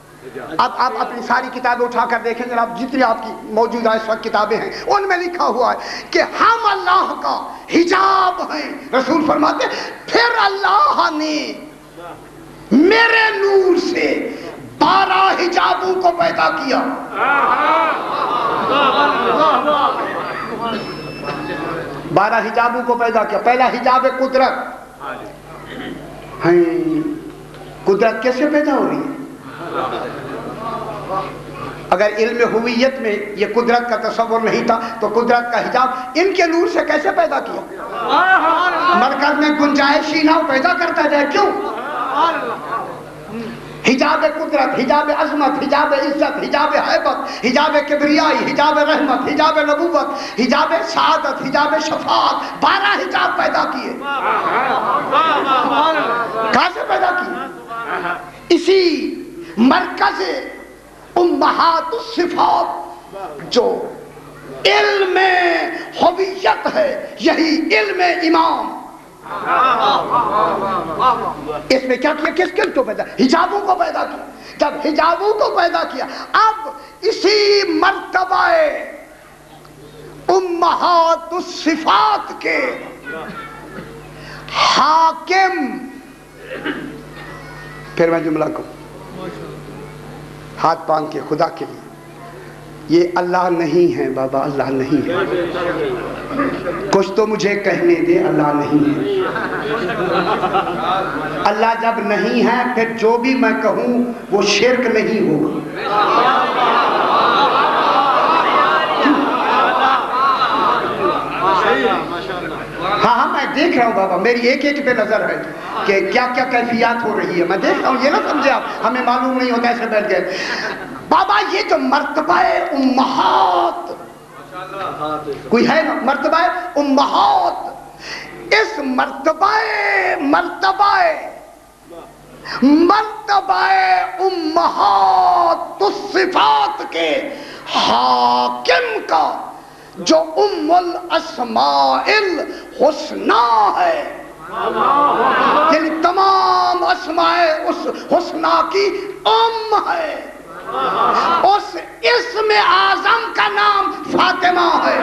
اب آپ اپنی ساری کتابیں اٹھا کر دیکھیں جناب جتنی آپ کی موجودہ اس وقت کتابیں ہیں ان میں لکھا ہوا ہے کہ ہم اللہ کا حجاب ہیں. رسول فرماتے پھر اللہ نے میرے نور سے 12 حجابوں کو پیدا کیا. 12 حجابوں کو پیدا کیا. پہلا حجاب قدرت. قدرت کیسے پیدا ہو رہی ہے؟ اگر علم ہویت میں یہ قدرت کا تصور نہیں تھا تو قدرت کا حجاب ان کے نور سے کیسے پیدا کیا؟ مرکز میں گنجائشی نہ پیدا کرتا جائے. کیوں؟ حجاب قدرت، حجاب عظمت، حجاب عزت، حجاب ہیبت، حجاب کبریائی، حجاب رحمت، حجاب نبوت، حجاب سعادت، حجاب شفاعت. 12 حجاب پیدا کیے. کہاں سے پیدا کیے؟ اسی مرکز امہات الصفات جو علم ہویت ہے یہی علم امام. اس میں کیا کیا؟ کس کو پیدا؟ حجابوں کو پیدا کیا. جب حجابوں کو پیدا کیا اب اسی مرتبہ امہات الصفات کے حاکم. پھر میں جملہ کو ہاتھ باندھ کے خدا کے لیے یہ اللہ نہیں ہے بابا. اللہ نہیں ہے. کچھ تو مجھے کہنے دے. اللہ نہیں ہے. اللہ جب نہیں ہے پھر جو بھی میں کہوں وہ شرک نہیں ہوگا. ہاں میں دیکھ رہا ہوں بابا. میری ایک پہ نظر ہے کہ کیا کیا کیفیات ہو رہی ہے. میں دیکھ رہا ہوں. یہ نہ سمجھے آپ ہمیں معلوم نہیں ہوتا ایسے بیٹھ گئے. بابا یہ جو مرتبہ امہات کوئی ہے نا مرتبہ امہات اس مرتبہ مرتبہ امہات الصفات کے حاکم کا جو ام الاسماء الحسنی ہے، یعنی تمام اسماء اس حسنی کی ام ہے، اس اسم اعظم کا نام فاطمہ ہے۔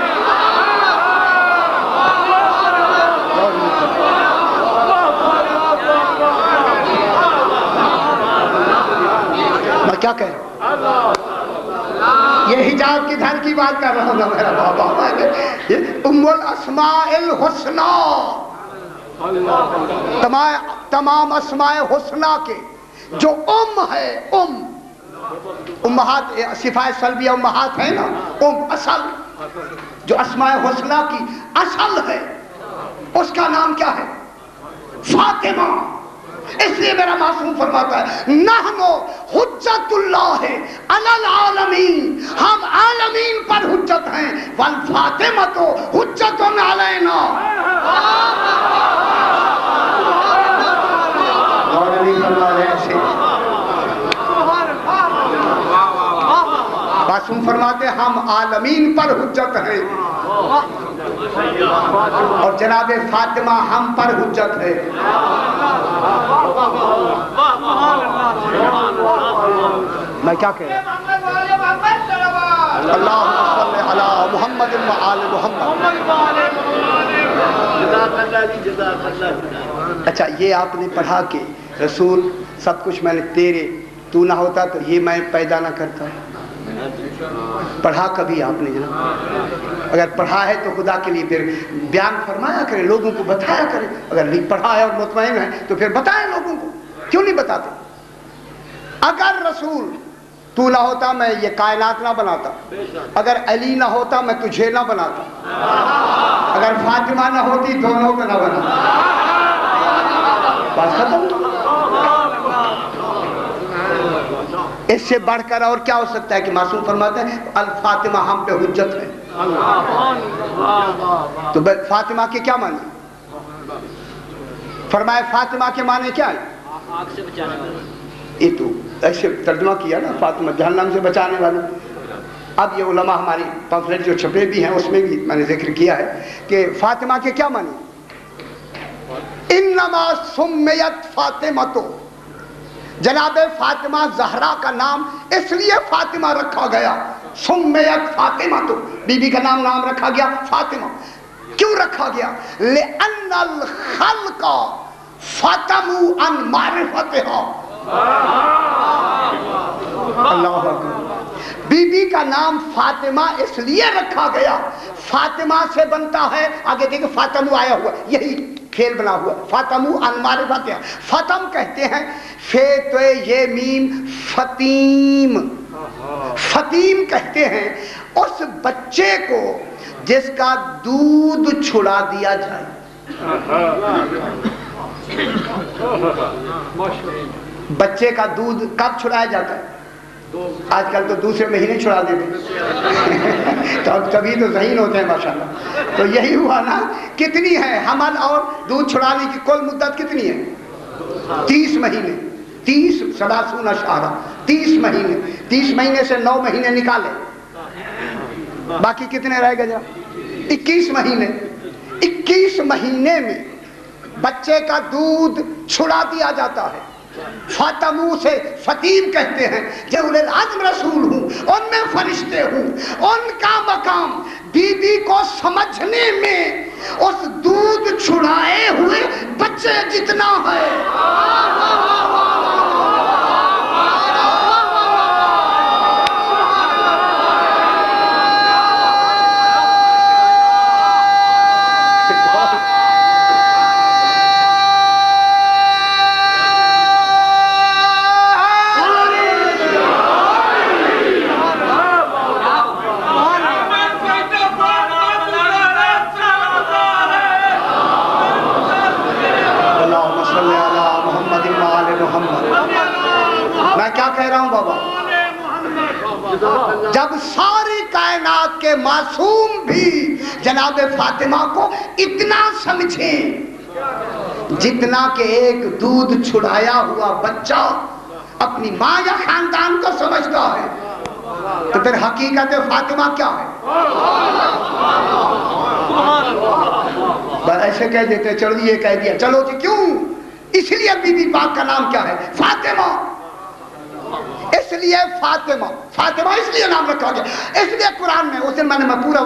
میں کیا کہہ رہا ہوں؟ یہ حجاب کی دھر کی بات کر رہا ہوں نا میرا بابا، ام الاسماء الحسنی، تمام اسماء حسنی کے جو ام ہے، امہات صفات سلبیہ امہات ہے نا، اصل جو اسماء حسنی کی اصل ہے، اس کا نام کیا ہے؟ فاطمہ۔ اس لیے میرا معصوم فرماتا ہے نحن حجت اللہ علی العالمین، ہم عالمین پر حجت ہیں، والفاطمۃ حجت علینا۔ معصوم فرماتے ہم عالمین پر حجت ہیں اور جناب فاطمہ ہم پر حجت ہے۔ میں کیا کہہ رہا ہوں؟ اللہم صلی علی محمد و آل محمد۔ اچھا، یہ آپ نے پڑھا کہ رسول سب کچھ میں نے تیرے، تو نہ ہوتا تو یہ میں پیدا نہ کرتا۔ پڑھا کبھی آپ نے جناب؟ اگر پڑھا ہے تو خدا کے لیے پھر بیان فرمایا کرے، لوگوں کو بتایا کرے۔ اگر نہیں پڑھا ہے اور مطمئن ہے تو پھر بتائیں لوگوں کو، کیوں نہیں بتاتے؟ اگر رسول تو نہ ہوتا میں یہ کائنات نہ بناتا، اگر علی نہ ہوتا میں تجھے نہ بناتا، اگر فاطمہ نہ ہوتی دونوں کو نہ بناتا۔ بات ختم۔ اس سے بڑھ کر اور کیا ہو سکتا ہے کہ معصوم فرماتے ہیں الفاطمہ ہم پہ حجت ہے۔ تو فاطمہ کے کیا معنی؟ فرمائے فاطمہ کے معنی کیا ہے؟ آگ سے بچانے والا۔ یہ تو ایسے ترجمہ کیا نا، فاطمہ جہنم سے بچانے والی۔ اب یہ علماء ہماری پمفلیٹ جو چھپے بھی ہیں اس میں بھی میں نے ذکر کیا ہے کہ فاطمہ کے کیا معنی؟ انما سمیت فاطمہ، جناب فاطمہ زہرا کا نام اس لیے فاطمہ رکھا گیا، سمیت فاطمہ، تو بی بی کا نام رکھا گیا فاطمہ۔ کیوں رکھا گیا؟ لأن الخلق فاطموا عن معرفتها۔ اللہ اکبر۔ بی بی کا نام فاطمہ اس لیے رکھا گیا، فاطمہ سے بنتا ہے، آگے دیکھیں فاطمہ آیا ہوا، یہی کھیل بنا ہوا، فاطمو عن معرفتها۔ فتم کہتے ہیں فے تو یہ میم فتیم، فتیم کہتے ہیں اس بچے کو جس کا دودھ چھڑا دیا جائے۔ بچے کا دودھ کب چھڑایا جاتا ہے؟ آج کل تو دوسرے مہینے چھڑا دیتے تو اب تبھی تو ذہین ہوتے ہیں ماشاءاللہ۔ تو یہی ہوا نا، کتنی ہے حمل اور دودھ چھڑانے کی کل مدت کتنی ہے؟ 30 مہینے، 30 37 اشارہ 30 مہینے، 30 مہینے سے 9 مہینے نکالے، باقی کتنے رہ گئے جناب؟ 21 مہینے۔ 21 مہینے میں بچے کا دودھ چھڑا دیا جاتا ہے۔ فاطمو سے فتیم کہتے ہیں کہ اولے العزم رسول ہوں، ان میں فرشتے ہوں، ان کا مقام بی بی کو سمجھنے میں اس دودھ چھڑائے ہوئے بچے جتنا ہے۔ جب ساری کائنات کے معصوم بھی جناب فاطمہ کو اتنا سمجھیں جتنا کہ ایک دودھ چھڑایا ہوا بچہ اپنی ماں یا خاندان کو سمجھتا ہے، تو پھر حقیقت فاطمہ کیا ہے؟ بس ایسے کہہ دیتے چلو یہ کہہ دیا، چلو جی کیوں؟ اس لیے بی بی پاک کا نام کیا ہے؟ فاطمہ۔ اس لیے فاطمہ اس لیے نام رکھا گیا، اس لیے قرآن میں اس دن میں نے پورا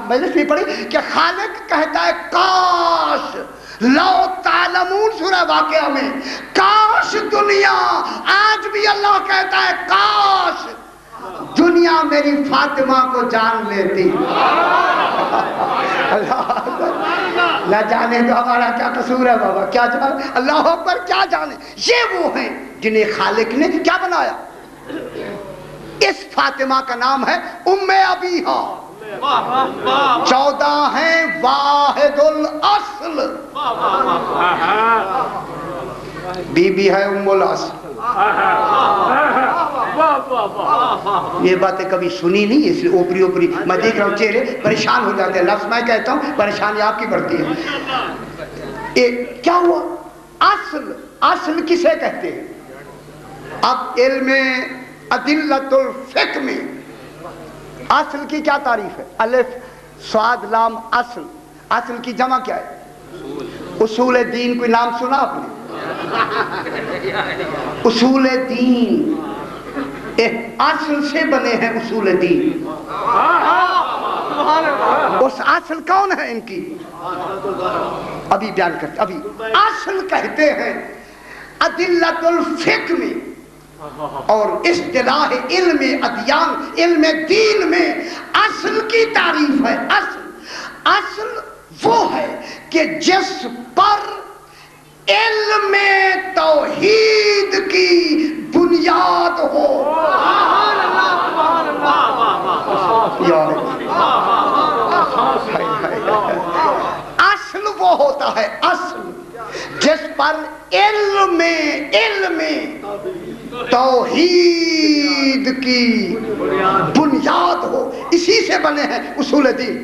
مجلس میں پڑھی کہ خالق کہتا ہے کاش لو تعلمون، سورہ واقعہ میں، کاش دنیا، آج بھی اللہ کہتا ہے کاش دنیا میری فاطمہ کو جان لیتی۔ نہ جانے تو ہمارا کیا قصور ہے بابا، کیا جانے، اللہ اکبر، کیا جانے۔ یہ وہ ہیں جنہیں خالق نے کیا بنایا؟ اس فاطمہ کا نام ہے ام ابیہا، 14 ہیں واحد الاصل، بی بی ہے ام الاصل۔ یہ باتیں کبھی سنی نہیں، اس لیے اوپری اوپری میں دیکھ رہا ہوں چہرے پریشان ہو جاتے ہیں، لفظ میں کہتا ہوں پریشانی آپ کی بڑھتی ہے۔ کیا ہوا؟ اصل کسے کہتے ہیں؟ اب علم ادلۃ الفقہ میں اصل کی کیا تعریف ہے؟ الف صاد لام اصل، اصل کی جمع کیا ہے؟ اصول دین، کوئی نام سنا آپ نے؟ اصول دین، اصل سے بنے ہیں اصول دین۔ اس اصل کون ہے ان کی؟ ابھی بیان کرتے، ابھی اصل کہتے ہیں ادلۃ الفقہ میں، اور اصطلاح علم ادیان، علم دین میں اصل کی تعریف ہے۔ اصل وہ ہے کہ جس پر علم توحید کی بنیاد ہو۔ اصل وہ ہوتا ہے، اصل جس پر علم توحید کی بنیاد ہو، اسی سے بنے ہیں اصول دین۔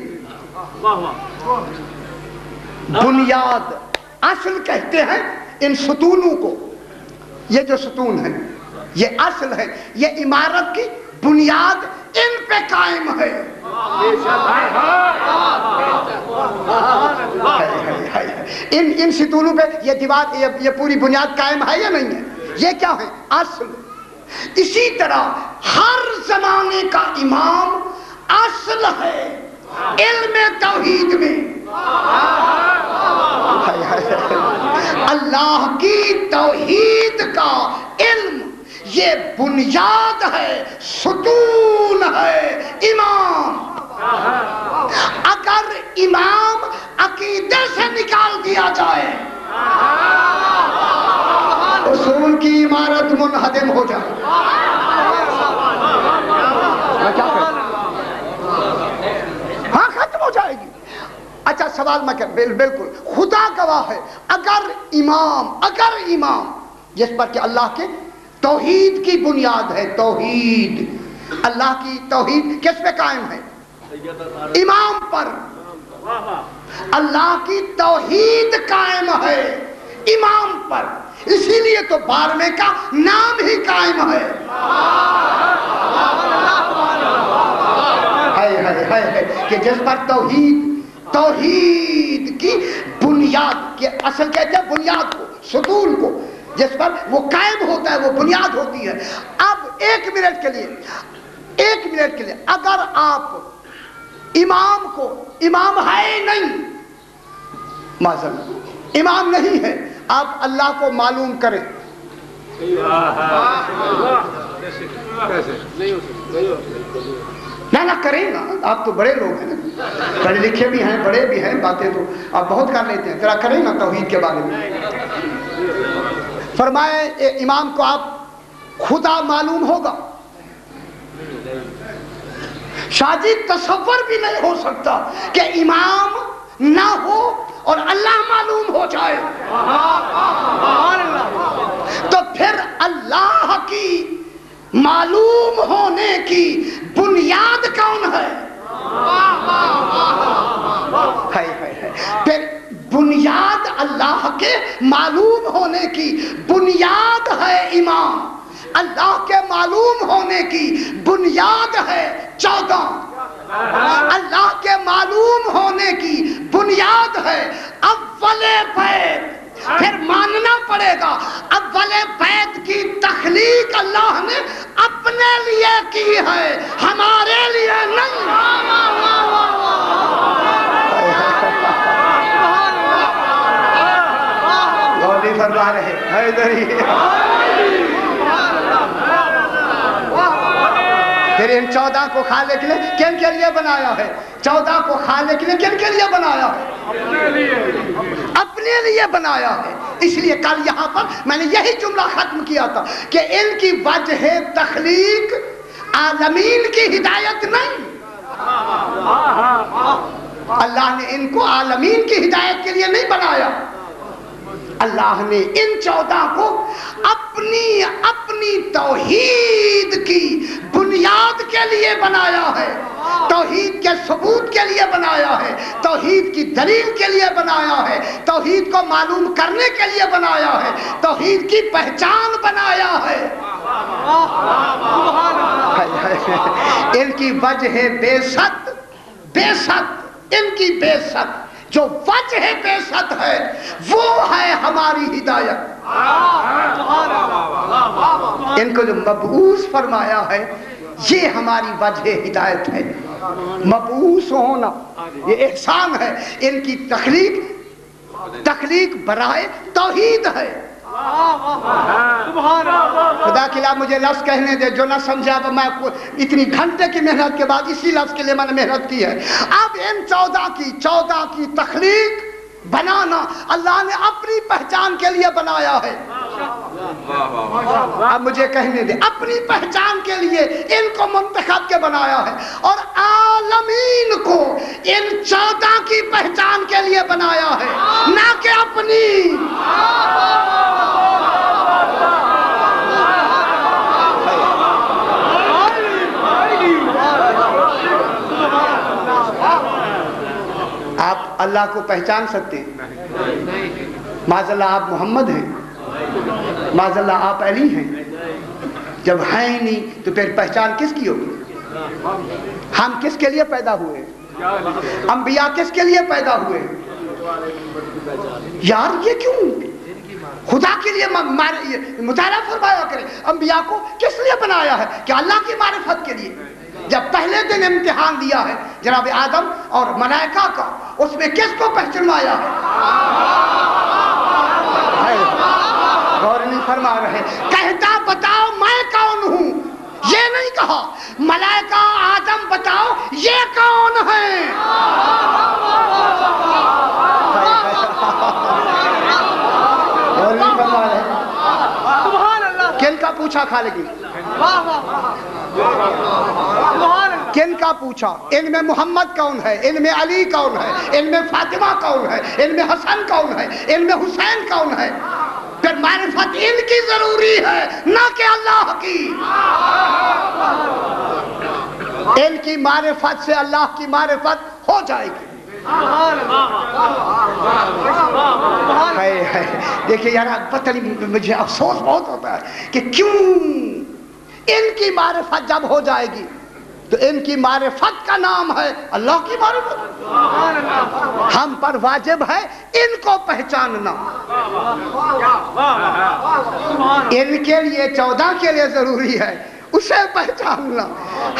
بنیاد اصل کہتے ہیں ان ستونوں کو، یہ جو ستون ہیں یہ اصل ہے، یہ عمارت کی بنیاد ان پہ قائم ہے۔ ان ستونوں پہ یہ دیوار، یہ پوری بنیاد قائم ہے یا نہیں ہے؟ یہ کیا ہے؟ اصل۔ اسی طرح ہر زمانے کا امام اصل ہے علم توحید میں۔ اللہ کی توحید کا علم یہ بنیاد ہے، ستون ہے امام۔ اگر امام عقیدے سے نکال دیا جائے، اصول کی عمارت منہدم ہو جائے۔ ہاں ختم ہو جائے گی۔ اچھا سوال میں کر، بالکل خدا گواہ ہے، اگر امام جس پر کہ اللہ کے توحید کی بنیاد ہے، توحید، اللہ کی توحید کس پہ قائم ہے؟ امام پر۔ اللہ کی توحید قائم ہے امام پر، اسی لیے تو 12ویں کا نام ہی قائم ہے۔ کہ جس پر توحید کی بنیاد، کے اصل کہتے ہیں بنیاد کو، ستون کو، جس پر وہ قائم ہوتا ہے، وہ بنیاد ہوتی ہے۔ اب ایک منٹ کے لیے اگر آپ امام کو، امام ہے نہیں، معذرت امام نہیں ہے، آپ اللہ کو معلوم کریں، نہ کریں نا، آپ تو بڑے لوگ ہیں، پڑھے لکھے بھی ہیں، بڑے بھی ہیں، باتیں تو آپ بہت کر لیتے ہیں، ذرا کریں نا توحید کے بارے میں۔ فرمائے امام کو آپ خدا معلوم ہوگا؟ شاہ جی تصور بھی نہیں ہو سکتا کہ امام نہ ہو اور اللہ معلوم ہو جائے، تو پھر اللہ کی معلوم ہونے کی بنیاد کون ہے؟ پھر بنیاد اللہ کے معلوم ہونے کی بنیاد ہے ایمان، اللہ کے معلوم ہونے کی بنیاد ہے 14، اللہ کے معلوم ہونے کی بنیاد ہے اول بیت۔ پھر ماننا پڑے گا اول بیت کی تخلیق اللہ نے اپنے لیے کی ہے، ہمارے لیے نہیں۔ غوری فرما رہے حیدری۔ پھر ان 14 کو خالق نے کن کے لیے بنایا ہے؟ 14 کو خالق نے کن کے لیے بنایا ہے؟ اپنے لیے بنایا ہے۔ اس لیے کل یہاں پر میں نے یہی جملہ ختم کیا تھا کہ ان کی وجہ تخلیق عالمین کی ہدایت نہیں، اللہ نے ان کو عالمین کی ہدایت کے لیے نہیں بنایا، اللہ نے ان 14 کو اپنی توحید کی بنیاد کے لیے بنایا ہے، توحید کے ثبوت کے لیے بنایا ہے، توحید کی دلیل کے لیے بنایا ہے، توحید کو معلوم کرنے کے لیے بنایا ہے، توحید کی پہچان بنایا ہے۔ ان کی وجہ بے ست ان کی بے ست جو وجہ بے ست ہے وہ ہے ہماری ہدایت۔ ان کو جو مبعوث فرمایا ہے یہ ہماری وجہ ہدایت ہے۔ مبعوث ہونا یہ احسان ہے، ان کی تخلیق برائے توحید ہے۔ خدا کی لا مجھے لفظ کہنے دے، جو نہ سمجھا میں اتنی گھنٹے کی محنت کے بعد اسی لفظ کے لیے میں نے محنت کی ہے۔ اب ان 14 کی تخلیق بنانا اللہ نے اپنی پہچان کے لیے بنایا ہے۔ اب مجھے کہنے دے، اپنی پہچان کے لیے ان کو منتخب کے بنایا ہے، اور عالمین کو ان 14 کی پہچان کے لیے بنایا ہے، نہ کہ اپنی۔ آپ اللہ کو پہچان سکتے ہیں؟ معاذ اللہ آپ محمد ہیں، معاذ اللہ آپ علی ہیں، جب ہیں ہی نہیں تو پھر پہچان کس کی ہوگی؟ ہم کس کے لیے پیدا ہوئے؟ انبیاء کس کے لیے پیدا ہوئے؟ یار یہ کیوں خدا کے لیے مطالعہ فرمایا کریں، انبیاء کو کس لیے بنایا ہے؟ کہ اللہ کی معرفت کے لیے۔ جب پہلے دن امتحان دیا ہے جناب آدم اور ملائکہ کا، اس میں کس کو پہچنوایا ہے؟ غور نہیں فرما رہے۔ کہتا بتاؤ میں کون ہوں، یہ نہیں کہا ملائکہ آدم بتاؤ یہ کون ہے۔ غور نہیں فرما رہے۔ کن کا پوچھا خالق نے؟ کن کا پوچھا؟ ان میں محمد کون ہے، ان میں علی کون ہے، ان میں فاطمہ کون ہے، ان میں حسن کون ہے، ان میں حسین کون ہے؟ پھر معرفت ان کی ضروری ہے نہ کہ اللہ کی۔ ان کی معرفت سے اللہ کی معرفت ہو جائے گی۔ دیکھیں یار پتہ نہیں، مجھے افسوس بہت ہوتا ہے کہ کیوں ان کی معرفت جب ہو جائے گی تو ان کی معرفت کا نام ہے اللہ کی معرفت، ہم پر واجب ہے ان کو پہچاننا۔ ان کے لیے 14 کے لیے ضروری ہے اسے پہچاننا،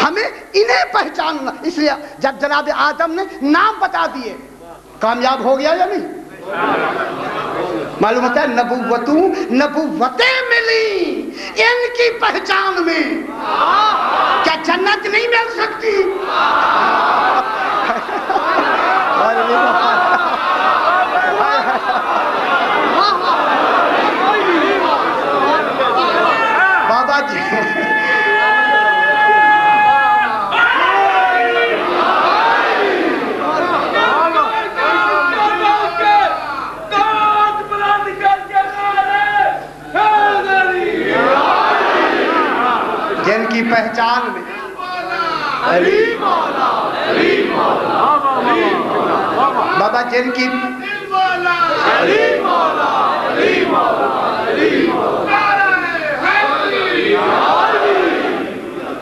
ہمیں انہیں پہچاننا۔ اس لیے جب جناب آدم نے نام بتا دیے کامیاب ہو گیا یا نہیں؟ معلوم ہوتا ہے نبوتیں ملی ان کی پہچان میں، کیا جنت نہیں مل سکتی؟ بابا جی جن کی پہچان میں بابا جن کی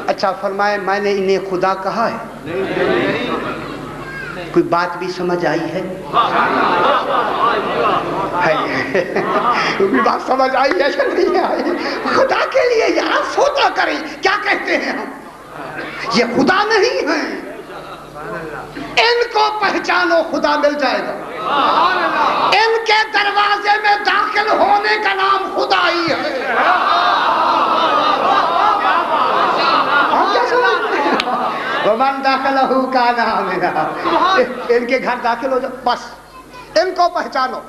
اچھا فرمائے میں نے انہیں خدا کہا ہے؟ کوئی بات بھی سمجھ آئی ہے؟ کوئی بات سمجھ آئی ہے یا نہیں آئی؟ خدا کے لیے یار سوچا کریں کیا کہتے ہیں ہم، یہ خدا نہیں ہے، ان کو پہچانو خدا مل جائے گا، ان کے دروازے میں داخل ہونے کا نام خدا ہی ہے۔ وَمَنْ دَخَلَهُ كَانَ آمِنًا، ان کے گھر داخل ہو جاؤ، بس ان کو پہچانو۔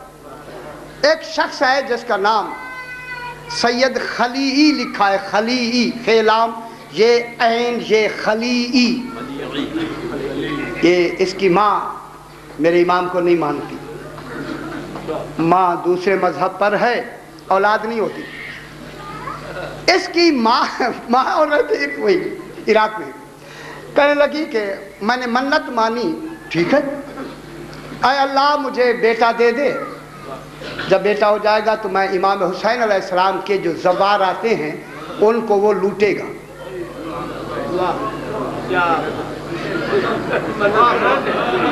ایک شخص ہے جس کا نام سید خلیعی لکھا ہے، خلیعی، خیلام یہ عین یہ خلیعی، یہ اس کی ماں میرے امام کو نہیں مانتی، ماں دوسرے مذہب پر ہے، اولاد نہیں ہوتی، اس کی ماں اور رہتی وہی عراق میں، کہنے لگی کہ میں نے منت مانی، ٹھیک ہے اے اللہ مجھے بیٹا دے دے، جب بیٹا ہو جائے گا تو میں امام حسین علیہ السلام کے جو زوار آتے ہیں ان کو وہ لوٹے گا۔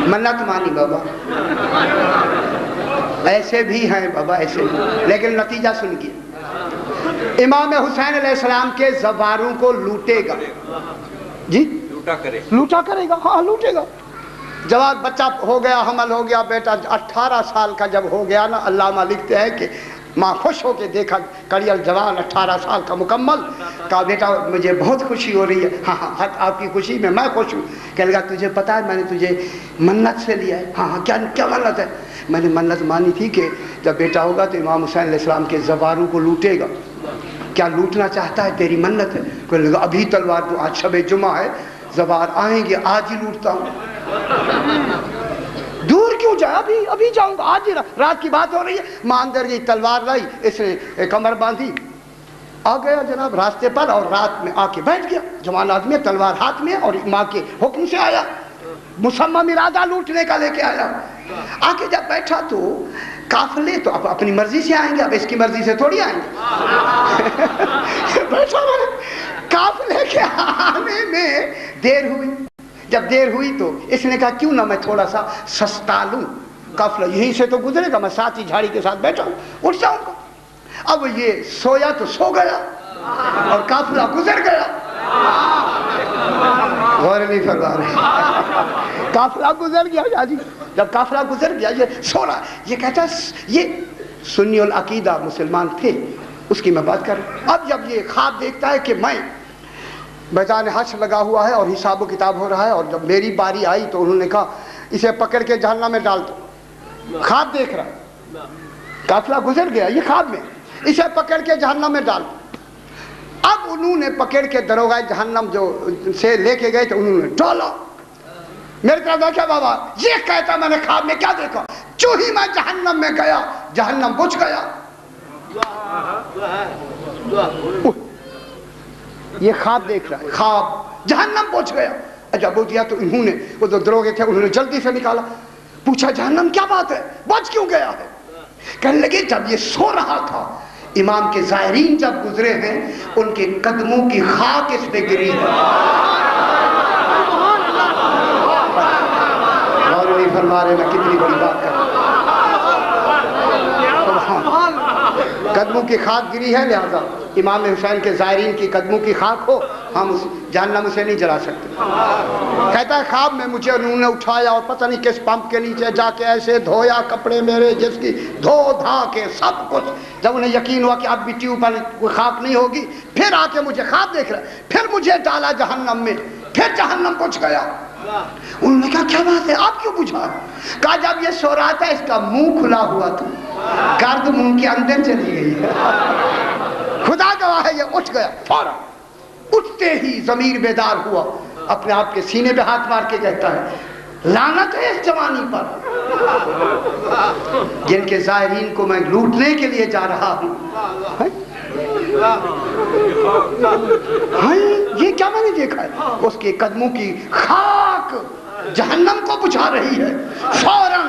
منت مانی بابا، ایسے بھی ہیں بابا، ایسے بھی، لیکن نتیجہ سن گئے، امام حسین علیہ السلام کے زواروں کو لوٹے گا، جی لوٹا کرے گا، ہاں لوٹے گا۔ جواب بچہ ہو گیا، حمل ہو گیا، بیٹا 18 سال کا جب ہو گیا نا، علامہ لکھتے ہیں کہ ماں خوش ہو کے دیکھا کڑیل جوان 18 سال کا مکمل، کہا بیٹا مجھے بہت خوشی ہو رہی ہے، ہاں ہاں آپ کی خوشی میں خوش ہوں۔ کہنے لگا تجھے پتا ہے میں نے تجھے منت سے لیا ہے؟ ہاں ہاں کیا منت ہے؟ میں نے منت مانی تھی کہ جب بیٹا ہوگا تو امام حسین علیہ السلام کے زواروں کو لوٹے گا۔ کیا لوٹنا چاہتا ہے؟ تیری منت ہے؟ کہنے لگا ابھی تلوار تو آج شب جمعہ ہے، زوار آئیں گے، آج ہی لوٹتا ہوں۔ دور کیوں جائے، ابھی جاؤں گا، آج ہی، رات کی بات ہو رہی ہے۔ ماں اندر گئی، تلوار لائی، اس نے کمر باندھی، آ گیا جناب راستے پر، اور رات میں آ کے بیٹھ گیا، جوان آدمی تلوار ہاتھ میں، اور ماں کے حکم سے آیا، مصمم ارادہ لوٹنے کا لے کے آیا۔ آ کے جب بیٹھا تو قافلے تو اپنی مرضی سے آئیں گے، اب اس کی مرضی سے تھوڑی آئیں گے۔ بیٹھا قافلے کے آنے میں دیر ہوئی، جب دیر ہوئی تو اس نے کہا کیوں نہ میں تھوڑا سا سستا لوں، قافلہ یہیں سے تو گزرے گا، میں ساتھ ہی جھاڑی کے ساتھ بیٹھا ہوں، اٹھ جاؤں گا۔ اب یہ سویا تو سو گیا اور قافلہ گزر گیا، غور نہیں فرما رہے، قافلہ گزر گیا جی۔ جب قافلہ گزر گیا یہ سو رہا، یہ کہتا ہے یہ سنی العقیدہ مسلمان تھے، اس کی میں بات کر رہا ہوں۔ اب جب یہ خواب دیکھتا ہے کہ میں میدان حشر لگا ہوا ہے اور حساب و کتاب ہو رہا ہے، اور جب میری باری آئی تو انہوں نے کہا اسے پکڑ کے جہنم میں ڈال دو، خواب دیکھ رہا، قافلہ گزر گیا یہ خواب میں، اسے پکڑ کے جہنم میں ڈال دو۔ اب انہوں نے پکڑ کے دروغہ جہنم جو سے لے کے گئے تو انہوں نے ڈالا، میرے طرف دیکھا بابا، یہ کہتا میں نے خواب میں کیا دیکھا، جو ہی میں جہنم میں گیا جہنم بجھ گیا۔ یہ خواب دیکھ رہا ہے، خواب جہنم پہنچ گیا۔ جب وہ دیا تو انہوں نے، وہ جو دروغے تھے انہوں نے جلدی سے نکالا، پوچھا جہنم کیا بات ہے، بچ کیوں گیا ہے؟ کہنے لگے جب یہ سو رہا تھا، امام کے زائرین جب گزرے ہیں ان کے قدموں کی خاک اس پہ گری ہے۔ اور نہیں فرما رہے میں کتنی بڑی بات کر رہا ہوں، قدموں کی خاک گری ہے، لہذا امام حسین کے زائرین کی قدموں کی خاک ہو، ہم اس جہنم سے نہیں جلا سکتے۔ کہتا ہے خواب میں مجھے انہوں نے اٹھایا اور پتہ نہیں کس پمپ کے نیچے جا کے ایسے دھویا کپڑے میرے، جس کی دھو دھا کے سب کچھ، جب انہیں یقین ہوا کہ اب مٹی اوپر کوئی خاک نہیں ہوگی، پھر آ کے مجھے خواب دیکھ رہا ہے، پھر مجھے ڈالا جہنم میں، پھر جہنم پہنچ گیا۔ انہوں نے کہا کیا بات ہے، آپ کیوں بجھا؟ کہا جب یہ سو رہا تھا اس کا منہ کھلا ہوا تھا، گرد منہ کے اندر چلی گئی ہے، خدا گواہ ہے یہ اٹھ گیا فوراً، اٹھتے ہی ضمیر بیدار ہوا، اپنے آپ کے سینے پہ ہاتھ مار کے کہتا ہے لعنت ہے اس جوانی پر جن کے زائرین کو میں لوٹنے کے لیے جا رہا ہوں۔ یہ کیا میں نے دیکھا ہے، اس کے قدموں کی خاک جہنم کو بجھا رہی ہے۔ فوراً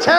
6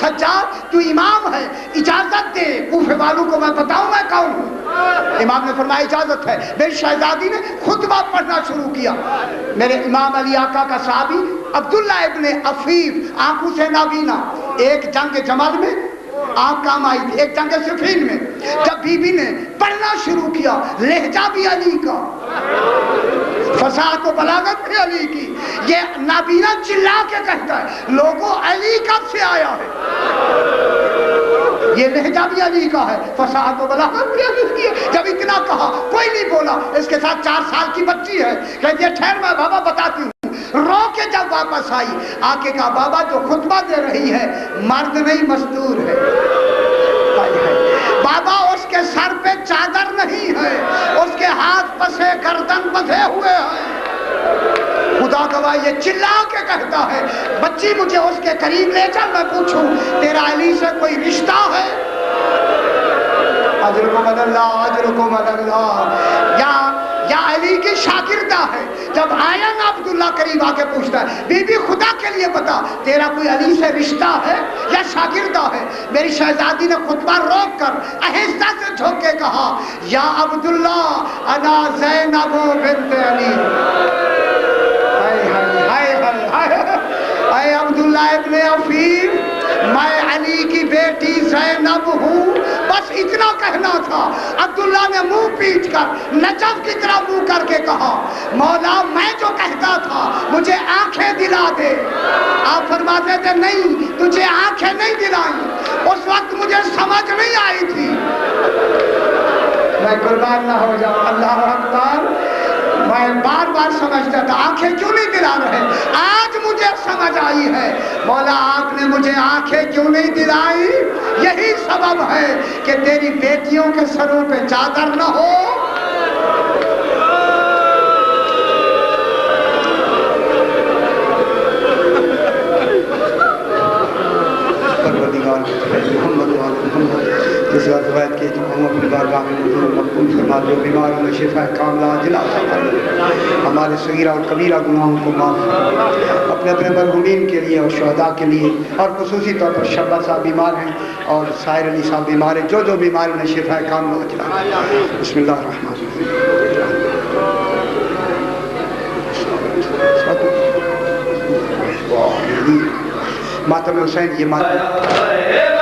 سجاد تو امام ہے, اجازت دے کوفے والوں کو میں بتاؤں میں کون ہوں. امام نے فرمایا اجازت ہے. میری شہزادی نے خطبہ پڑھنا شروع کیا. میرے امام علی آقا کا صحابی عبداللہ ابن عفیف, آنکھوں سے نابینا, ایک جنگ جمل میں آنکھ کام آئی تھی, ایک جنگ صفین میں. جب بی بی نے پڑھنا شروع کیا, لہجہ بھی علی کا, فصاحت و بلاغت بھی علی کی. یہ نابینا چلا کے کہتا ہے لوگوں علی کب سے آیا ہے, یہ لہجہ بھی علی کا ہے, فصاحت و بلاغت بھی علی کی ہے. جب اتنا کہا کوئی نہیں بولا. اس کے ساتھ 4 سال کی بچی ہے, کہتی ہے ٹھہر میں بابا بتاتی ہوں. رو کے جب واپس آئی, آ کے کہا بابا جو خطبہ دے رہی ہے مرد نہیں مستور ہے. بابا اس کے سر پہ چادر نہیں ہے, اس کے ہاتھ پسے گردن بندھے ہوئے ہیں. خدا گواہ یہ چلا کے کہتا ہے بچی مجھے اس کے قریب لے چل, میں پوچھوں تیرا علی سے کوئی رشتہ ہے؟ اجرکم اللہ, اجرکم اللہ. یا علی کی شاگردہ ہے. جب آیا نا عبداللہ قریب آ کے پوچھتا ہے بی بی خدا کے لیے بتا تیرا کوئی علی سے رشتہ ہے یا شاگردہ ہے؟ میری شہزادی نے خطبہ روک کر آہستہ سے جھوک کے کہا یا عبداللہ انا زینب بنت علی. اے عبداللہ ابن عفیف, میں علی کی بیٹی زینب ہوں. بس اتنا کہنا تھا. عبداللہ نے منہ پیٹ کر نجف کی طرح منہ کر کے کہا مولا میں جو کہتا تھا مجھے آنکھیں دلا دے. آپ فرماتے تھے نہیں تجھے آنکھیں نہیں دلائیں, اس وقت مجھے سمجھ نہیں آئی تھی. میں قربان نہ ہو جاؤں, اللہ اکبر. میں بار بار سمجھتا تھا آنکھیں کیوں نہیں دلا رہے, آج مجھے سمجھ آئی ہے مولا آپ نے مجھے آنکھیں کیوں نہیں دلائی. یہی سبب ہے کہ تیری بیٹیوں کے سروں پہ چادر نہ ہو. اس بات روایت کی تو ہم اپنی بارگاہ میں حضور مقبول فرما دو, بیماروں میں شفا کاملہ عاجلہ عطا فرما, ہمارے صغیرہ اور کبیرہ گناہوں کو معاف فرما. اپنے اپنے مرحومین کے لیے اور شہداء کے لیے, اور خصوصی طور پر شبہ صاحب بیمار ہیں اور سائر علی صاحب بیمار ہیں, جو بیمار انہیں شفا کاملہ عاجلہ. بسم اللہ الرحمن الرحیم. ماتم حسین, یہ ماتم